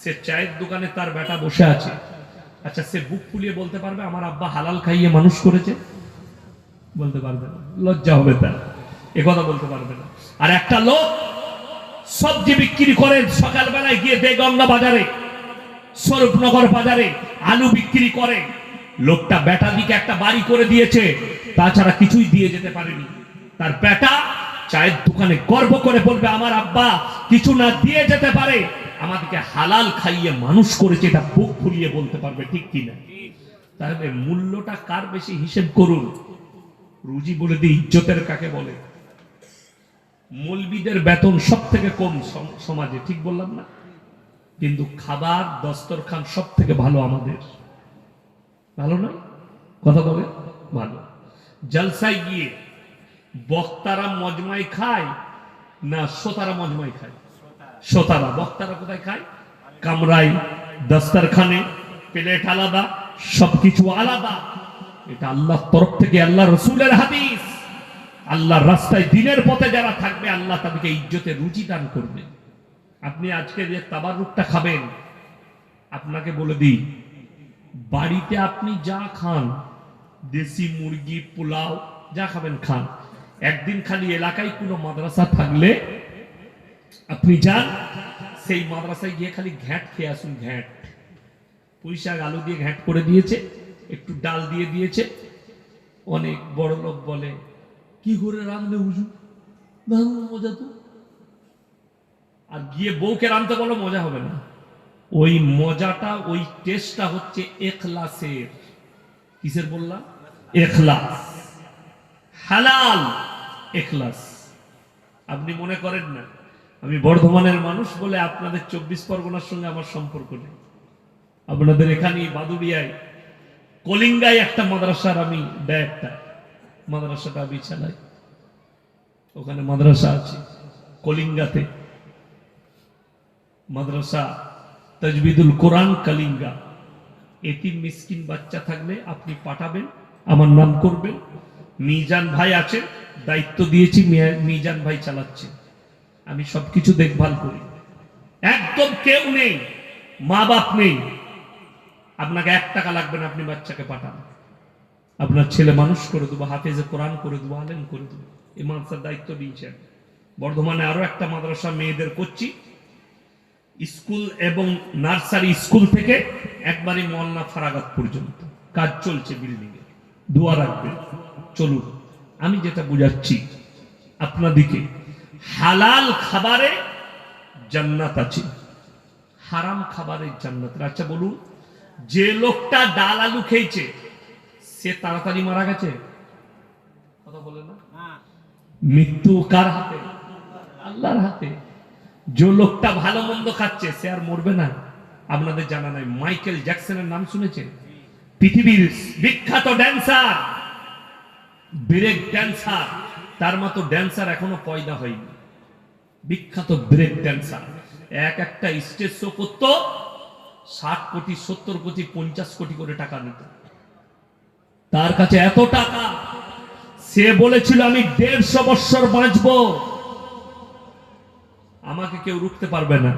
সে চায়ের দোকানে তার বেটা বসে আছে। আচ্ছা, সে বুক ফুলিয়ে বলতে পারবে আমার আব্বা হালাল খাইয়ে মানুষ করেছে? বলতে পারবে না, লজ্জা হবে তার, এ কথা বলতে পারবে না। আর একটা লোক সবজি বিক্রি করে, সকালবেলায় গিয়ে দেগঙ্গা বাজারে, স্বরূপনগর বাজারে আলু বিক্রি করে। লোকটা বেটা দিকে একটা বাড়ি করে দিয়েছে, তাছাড়া কিছুই দিয়ে যেতে পারেনি। তার বেটা চায়ের দোকানে গর্ব করে বলবে আমার আব্বা কিছু না দিয়ে যেতে পারে, আমাদেরকে হালাল খাইয়ে মানুষ করেছে, এটা বুক ফুলিয়ে বলতে পারবে, ঠিক কিনা? তাহলে মূল্যটা কার বেশি হিসেব করুন। রুজি বলে দিই ইজ্জতের কাকে বলে। মৌলবীদের বেতন সব থেকে কম সমাজে, ঠিক বললাম না? কিন্তু খাবার দস্তরখান সব থেকে ভালো আমাদের, ভালো নয়? কথা বলে ভালো। জলসায় গিয়ে বক্তারা মজমাই খায় না শ্রোতারা মজমাই খায়? শ্রোতারা। বক্তারা কোথায় খায়? কামরায়, দস্তরখানে, প্লেট আলাদা, সবকিছু আলাদা। এটা আল্লাহর তরফ থেকে, আল্লাহ রসুলের হাদিস। আল্লাহর রাস্তায় দিনের পথে যারা থাকবে আল্লাহ তাদেরকে ইজ্জতে রুচি দান করবে। আপনি আজকে যে তাবারুকটা খাবেন, আপনাকে বলে দিই, বাড়িতে আপনি যা খান, দেশি মুরগি, পোলাও যা খাবেন খান। একদিন খালি এলাকায় কোনো মাদ্রাসা থাকলে আপনি যান, সেই মাদ্রাসায় গিয়ে খালি ঘ্যাট খেয়ে আসুন। ঘ্যাট, পুঁই শাক আলু দিয়ে ঘ্যাট করে দিয়েছে, একটু ডাল দিয়ে দিয়েছে। অনেক বড় লোক বলে কি করে রাঁধলে হুজুর, দারুণ মজা তো। আর গিয়ে বউকে রাঁধতে বলো, মজা হবে না। ওই মজাটা, ওই টেস্টটা হচ্ছে এখলাসের। কিসের বললাম? এখলাস, হালাল এখলাস। আপনি মনে করেন না আমি বর্ধমানের মানুষ বলে আপনাদের 24 পরগনার সঙ্গে আমার সম্পর্ক নেই। আপনাদের এখানে বাদুড়িয়ায় কলিঙ্গায় একটা মাদ্রাসার আমি ডাইরেক্টর, মাদ্রাসাটা আমি চালাই। ওখানে মাদ্রাসা আছে কলিঙ্গাতে, মাদ্রাসা তাজবিদুল কোরআন কলিঙ্গা। এতিম মিসকিন বাচ্চা থাকলে আপনি পাঠাবেন, আমার নাম করবেন। মিজান ভাই আছে, দায়িত্ব দিয়েছি, মিজান ভাই চালাচ্ছে, আমি সবকিছু দেখভাল করি। একদম কেউ নেই, মা বাপ নেই, আপনাকে 1 টাকা লাগবে না, আপনি বাচ্চাকে পাঠান, আপনার ছেলে মানুষ করে দেবো, হাফেজে কোরআন করে দেবো, আলেম করে দেবো। এই মাদ্রাসার দায়িত্ব দিয়েছেন। বর্ধমানে আরো একটা মাদ্রাসা মেয়েদের করছি, স্কুল এবং নার্সারি স্কুল থেকে একবারই মহল্লা ফারাগাত পর্যন্ত কাজ চলছে বিল্ডিং এ। দোয়া রাখবেন। চলুন, আমি যেটা বুঝাচ্ছি আপনাদিকে, হালাল খাবারে জান্নাত আছে, হারাম খাবারে জান্নাত। আচ্ছা বলুন, যে লোকটা ডাল আলু খেয়েছে সে তাড়াতাড়ি মারা গেছে? কথা বলে না? মৃত্যু কার হাতে? আল্লাহর হাতে। যে লোকটা ভালো মন্দ খাচ্ছে সে আর মরবে না? আপনাদের জানা নাই মাইকেল জ্যাকসনের নাম শুনেছেন? পৃথিবীর বিখ্যাত ড্যান্সার, ব্রেক ড্যান্সার, তার মতো ড্যান্সার এখনো পয়দা হয়নি। বিখ্যাত ব্রেক ড্যান্সার, একটা স্টেজ শো করত, 60 কোটি 70 কোটি 50 কোটি করে টাকা নিত। তার কাছে এত টাকা, সে বলেছিল আমি 150 বছর বাঁচবো, আমাকে কেউ রুখতে পারবে না।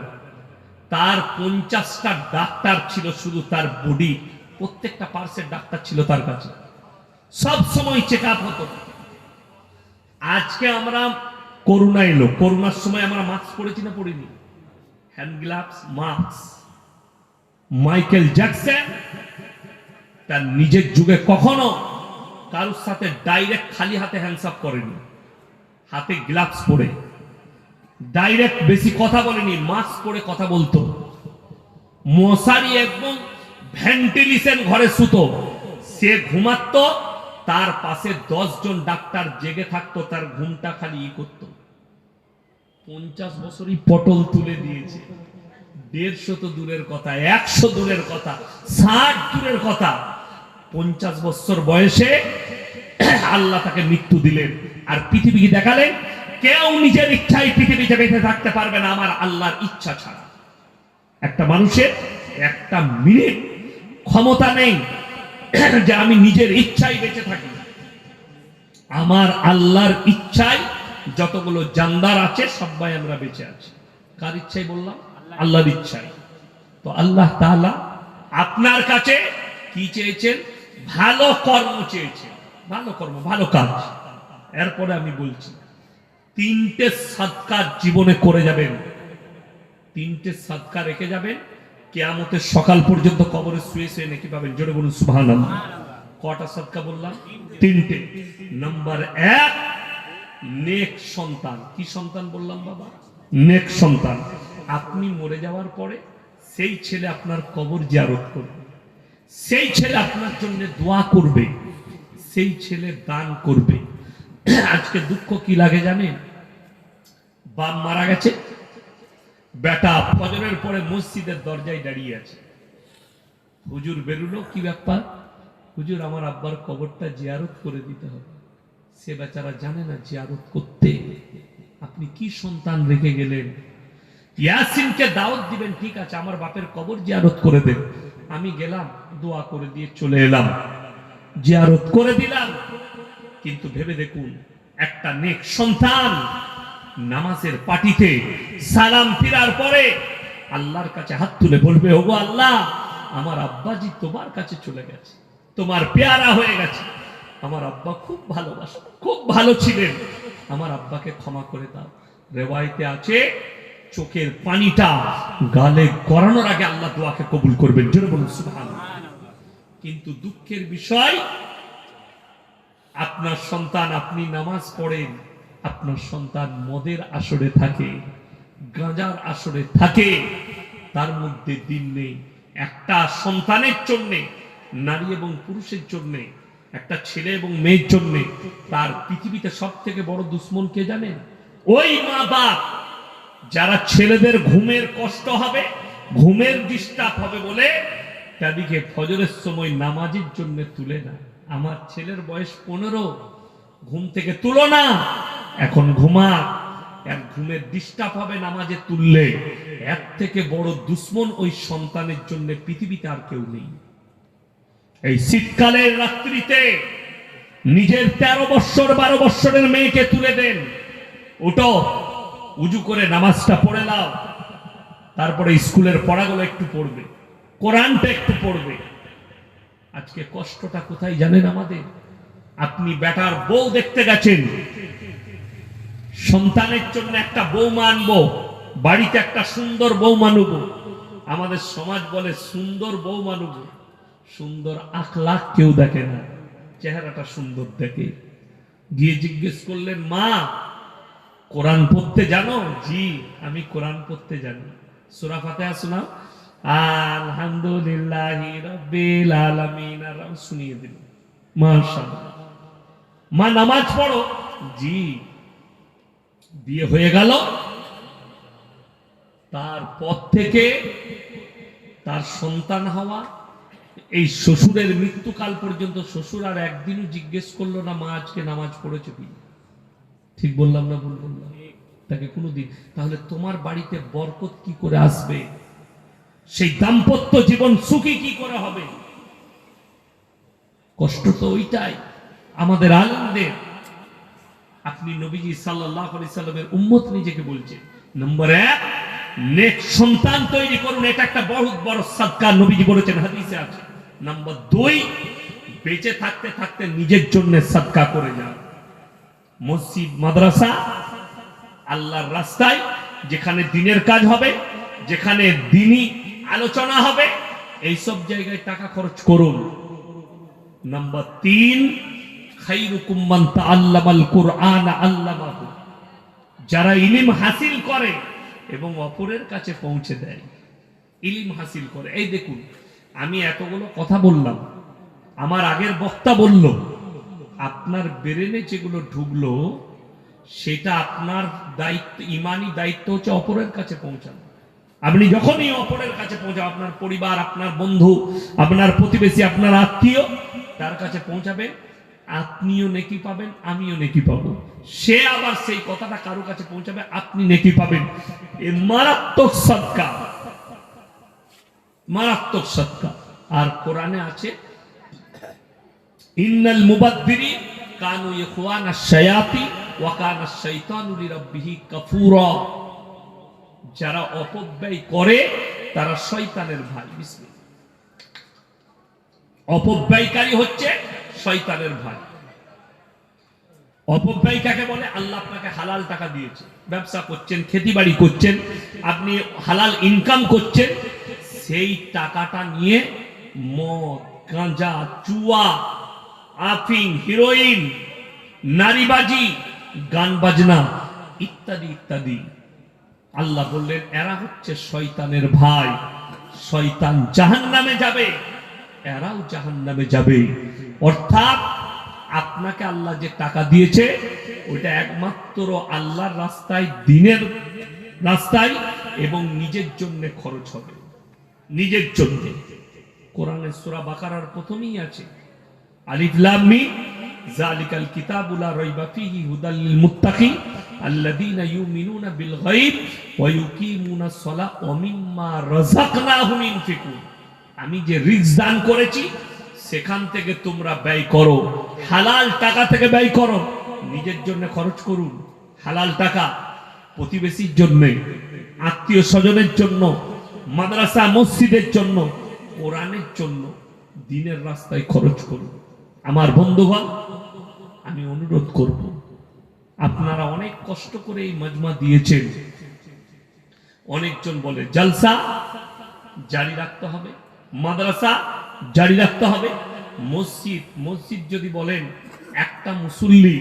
তার 50টা ডাক্তার ছিল, শুধু তার বডি, প্রত্যেকটা পার্সের ডাক্তার ছিল তার কাছে, সব সময় চেক আপ হতো। আজকে আমরা করোনা এলো, করোনার সময় আমরা মাস্ক পরেছি না পরিনি? Hand gloves, mask. Michael Jackson তার নিজের যুগে কখনো কারোর সাথে ডাইরেক্ট খালি হাতে হ্যান্ডসাপ করেনি, হাতে গ্লাভস পরে, ডাইরেক্ট বেশি কথা বলেনি, মাস্ক পরে কথা বলতো, মশারি একদম ভেন্টিলেশন ঘরে শুতো, সে ঘুমাতো, তার পাশে 10 জন ডাক্তার জেগে থাকতো, তার ঘুমটা খালি করতো। 50 বছরই পটল তুলে দিয়েছে, 150 তো দূরের কথা, 100 দূরের কথা, 60 দূরের কথা, 50 বছর বয়সে আল্লাহ তাকে মৃত্যু দিলেন। আর পৃথিবীকে দেখালেন কেউ নিজের ইচ্ছায় পৃথিবীতে বেঁচে থাকতে পারবে না আমার আল্লাহর ইচ্ছা ছাড়া। একটা মানুষের একটা মিনিট ক্ষমতা নেই যে আমি নিজের ইচ্ছায় বেঁচে থাকি। আমার আল্লাহর ইচ্ছায় যতগুলো জানদার আছে সবাই আমরা বেঁচে আছি। কার ইচ্ছায় বললাম? আল্লাহর ইচ্ছায়। তো আল্লাহ তাআলা আপনার কাছে কি চেয়েছেন? ভালো কর্ম চেয়েছেন, ভালো কর্ম, ভালো কাজ। এরপরে আমি বলছি 3টে সাদকা জীবনে করে যাবেন, 3টে সাদকা রেখে যাবেন, কিয়ামতের সকাল পর্যন্ত কবরে শুয়ে শুয়ে নেকি পাবেন। জোরে বলুন সুবহানাল্লাহ। কটা সাদকা বললাম? 3টে। নাম্বার 1, নেক সন্তান। কি সন্তান বললাম বাবা? নেক সন্তান। আপনি মরে যাওয়ার পরে সেই ছেলে আপনার কবর জিয়ারত করবে, সেই ছেলে আপনার জন্য দোয়া করবে, সেই ছেলে দান করবে। আজকে দুঃখ কি লাগে জানেন? বাপ মারা গেছে, বেটা ফজরের পরে মসজিদের দরজায় দাঁড়িয়ে আছে, হুজুর বেরুলো, কি ব্যাপার? হুজুর আমার আব্বার কবরটা জিয়ারত করে দিতে হবে। সে বেচারা জানে না জিয়ারত করতে। আপনি কি সন্তান রেখে গেলেন? ইয়াসিনকে দাওয়াত দিবেন, ঠিক আছে, আমার বাপের কবর জিয়ারত করে দেন। আমি গেলাম, দোয়া করে দিয়ে চলে এলাম, জিয়ারত করে দিলাম। কিন্তু ভেবে দেখুন, একটা নেক সন্তান নামাজের পাটিতে সালাম ফিরার পরে আল্লাহর কাছে হাত তুলে বলবে, ওগো আল্লাহ, আমার আব্বাজি তোমার কাছে চলে গেছে, তোমার পেয়ারা হয়ে গেছে, আমার আব্বা খুব ভালোবাসে, খুব ভালো ছিলেন, আমার আব্বাকে ক্ষমা করে দাও। রেওয়ায়েতে আছে চোখের পানিটা গালে গড়ানোর আগে আল্লাহ দোয়াকে কবুল করবেন। জোরে বলুন সুবহানাল্লাহ। কিন্তু দুঃখের বিষয়, আপনার সন্তান, আপনি নামাজ পড়েন, আপনার সন্তান মদের আসরে থাকে, গাঁজার আসরে থাকে, তার মধ্যে দিন নেই। একটা সন্তানের জন্য, নারী এবং পুরুষের জন্য, একটা ছেলে এবং মেয়ের জন্য তার পৃথিবীতে সব থেকে বড় দুশ্মন কে জানেন? ওই মা বাপ যারা ছেলেদের ঘুমের কষ্ট হবে, ঘুমের ডিস্টার্ব হবে বলে তাদেরকে ফজরের সময় নামাজের জন্য তুলে না। আমার ছেলের বয়স 15, ঘুম থেকে তুলো না, এখন ঘুমা, এর ঘুমের ডিস্টার্ব হবে নামাজে তুললে। এর থেকে বড় দুশ্মন ওই সন্তানের জন্য পৃথিবীতে আর কেউ নেই। এই শীতকালের রাত্রিতে নিজের 13 বছর 12 বছরের মেয়েকে তুলে দেন, উঠো, উজু করে নামাজটা পড়ে নাও, তারপরে স্কুলের পড়াগুলো একটু পড়বে, কোরআনটা একটু পড়বে। আজকে কষ্টটা কোথায় জানেন আমাদের? আপনি বেটার বউ দেখতে গেছেন, সন্তানের জন্য একটা বৌমা আনবো, বাড়িতে একটা সুন্দর বৌমা নেব। আমাদের সমাজ বলে সুন্দর বৌমা নেব, সুন্দর আখলাক কেউ দেখে না, চেহারাটা সুন্দর দেখে। গিয়ে জিজ্ঞেস করলেন, মা কোরআন পড়তে জানো? জি, আমি কোরআন পড়তে জানি। সূরা ফাতিহা শোনাও। আলহামদুলিল্লাহি রাব্বিল আলামিন, আর শুনিয়ে দিল। মাশাআল্লাহ। মা নামাজ পড়ো? জি। বিয়ে হয়ে গেল, তারপর থেকে তার সন্তান হওয়া, এই শ্বশুরের মৃত্যুকাল পর্যন্ত শ্বশুর আর একদিনও জিজ্ঞেস করলো না মা আজকে নামাজ পড়েছো কি? ঠিক বললাম না ভুল বললাম? তাকে কোনোদিন। তাহলে তোমার বাড়িতে বরকত কি করে আসবে? সেই দাম্পত্য জীবন সুখী কি করে হবে? কষ্ট তো ওইটাই আমাদের আলেমদের। আপনি নবীজি সাল্লাল্লাহু আলাইহি সাল্লামের উম্মত নিজেকে বলছেন। নম্বর 1, নেক সন্তান তৈরি করুন, এটা একটা বহুত বড় সাদকা, নবীজি বলেছেন, হাদিসে আছে। নম্বর 2, বেঁচে থাকতে থাকতে নিজের জন্য সাদকা করে যান। মসজিদ, মাদ্রাসা, আল্লাহর রাস্তায় যেখানে দ্বীনের কাজ হবে, যেখানে দ্বীনি আলোচনা হবে, এই সব জায়গায় টাকা খরচ করুন। নাম্বার 3, খায়রুকুম মান তাআল্লামাল কুরআন আল্লামাহু, যারা ইলম হাসিল করে এবং অপরের কাছে পৌঁছে দেয়, ইলম হাসিল করে। এই দেখুন, আমি এতগুলো কথা বললাম, আমার আগের বক্তা বলল, আপনার ব্রেনে যেগুলো ঢুকলো সেটা আপনার দায়িত্ব, ইমানি দায়িত্ব হচ্ছে অপরের কাছে পৌঁছানো। আপনি যখনই অপরের কাছে পৌঁছাবেন, আপনার পরিবার, আপনার বন্ধু, আপনার প্রতিবেশী, আপনার আত্মীয়, তার কাছে পৌঁছাবেন, আপনিও নেকি পাবেন, আমিও নেকি পাবো। সে আবার সেই কথাটা কারো কাছে পৌঁছাবে, আপনি নেকি পাবেন। এ মারাত্মক সদকা, মারাত্মক সদকা। আর কোরআনে আছে, ইন্নাল মুবাদ্দিরিন কানু ইখওয়ানাশ শায়াতিন ওয়া কানাশ শাইতানু লিরাব্বিহি কাফুরা, যারা অপব্যয় করে তারা শয়তানের ভাই। বিসমিল্লাহ। অপব্যয়কারী হচ্ছে শয়তানের ভাই। অপব্যয় কাকে বলে? আল্লাহ আপনাকে হালাল টাকা দিয়েছে, ব্যবসা করছেন, খেতিবাড়ি করছেন, আপনি হালাল ইনকাম করছেন, সেই টাকাটা নিয়ে মদ, গাঁজা, জুয়া, আফিং, হিরোইন, নারীবাজি, গান বাজনা ইত্যাদি ইত্যাদি। আল্লাহ বললেন এরা হচ্ছে শয়তানের ভাই, শয়তান জাহান্নামে যাবে, এরাও জাহান্নামে যাবে। অর্থাৎ আপনাকে আল্লাহ যে টাকা দিয়েছে ওইটা একমাত্র আল্লাহর রাস্তায়, দ্বীনের রাস্তায় এবং নিজের জন্য খরচ হবে, নিজের জন্য। কোরআনের সূরা বাকারার প্রথমেই আছে, আলিফ লাম মিম যালিকাল কিতাবু লা রাইবা ফীহি হুদাল লিল মুত্তাকিন আল্লাযীনা ইউমিনুনা বিল গায়ব ওয়া ইউকিমুনাস সালাহ ওয়া মিম্মা রাযাকনাহুম ইনফিকুন। আমি যে রিজক দান করেছি সেখান থেকে তোমরা ব্যয় করো, হালাল টাকা থেকে ব্যয় করো, নিজের জন্য খরচ করুন। হালাল টাকা প্রতিবেশীর জন্য, আত্মীয় স্বজনের জন্য, মাদ্রাসা মসজিদের জন্য, কোরআনের জন্য, দ্বীনের রাস্তায় খরচ করুন। আমার বন্ধুগণ, আমি অনুরোধ করব, আপনারা অনেক কষ্ট করে এই মাজমা দিয়েছেন। অনেকজন বলে জলসা জারি রাখতে হবে, মাদ্রাসা জারি রাখতে হবে, মসজিদ, মসজিদ যদি বলেন একটা মুসল্লি,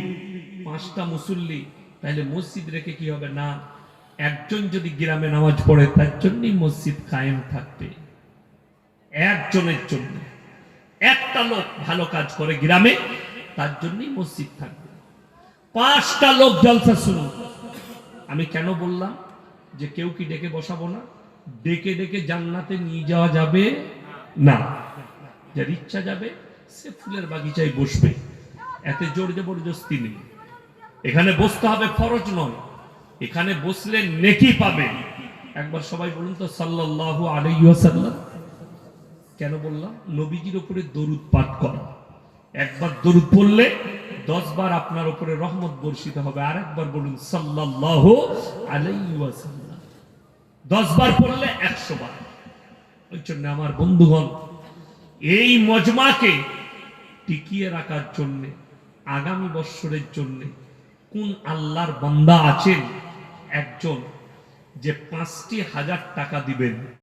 5টা মুসল্লি, তাহলে মসজিদ রেখে কি হবে? না, একজন যদি গ্রামে নামাজ পড়ে তার জন্যই মসজিদ কায়েম থাকবে। একজনের জন্য, একটা লোক ভালো কাজ করে গ্রামে, তার জন্যই মসজিদ থাকবে। 5টা লোক জলসা শুনুন। আমি কেন বললাম যে কেউ কি ডেকে বসাবো না? ডেকে ডেকে জান্নাতে নিয়ে যাওয়া যাবে না। যার ইচ্ছা যাবে সে ফুলের বাগিচায় বসবে, এতে জোর জবরদস্তি নেই। এখানে বসতে হবে ফরজ নয়, এখানে বসলে নেকি পাবে। একবার সবাই বলুন তো সাল্লাল্লাহু আলাইহি ওয়াসাল্লাম। কেন বললাম? নবীজির উপরে দরুদ পাঠ করা। একবার দরুদ পড়লে 10 বার আপনার উপরে রহমত বর্ষিত হবে। আর একবার বলুন সাল্লাল্লাহু আলাইহি ওয়াসাল্লাম। 10 বার পড়লে 100 বার। ওই জন্য আমার বন্ধুগণ, এই মজমাকে টিকিয়ে রাখার জন্য, আগামী বছরের জন্য কোন আল্লাহর বান্দা আছেন একজন যে 5টি হাজার টাকা দিবেন?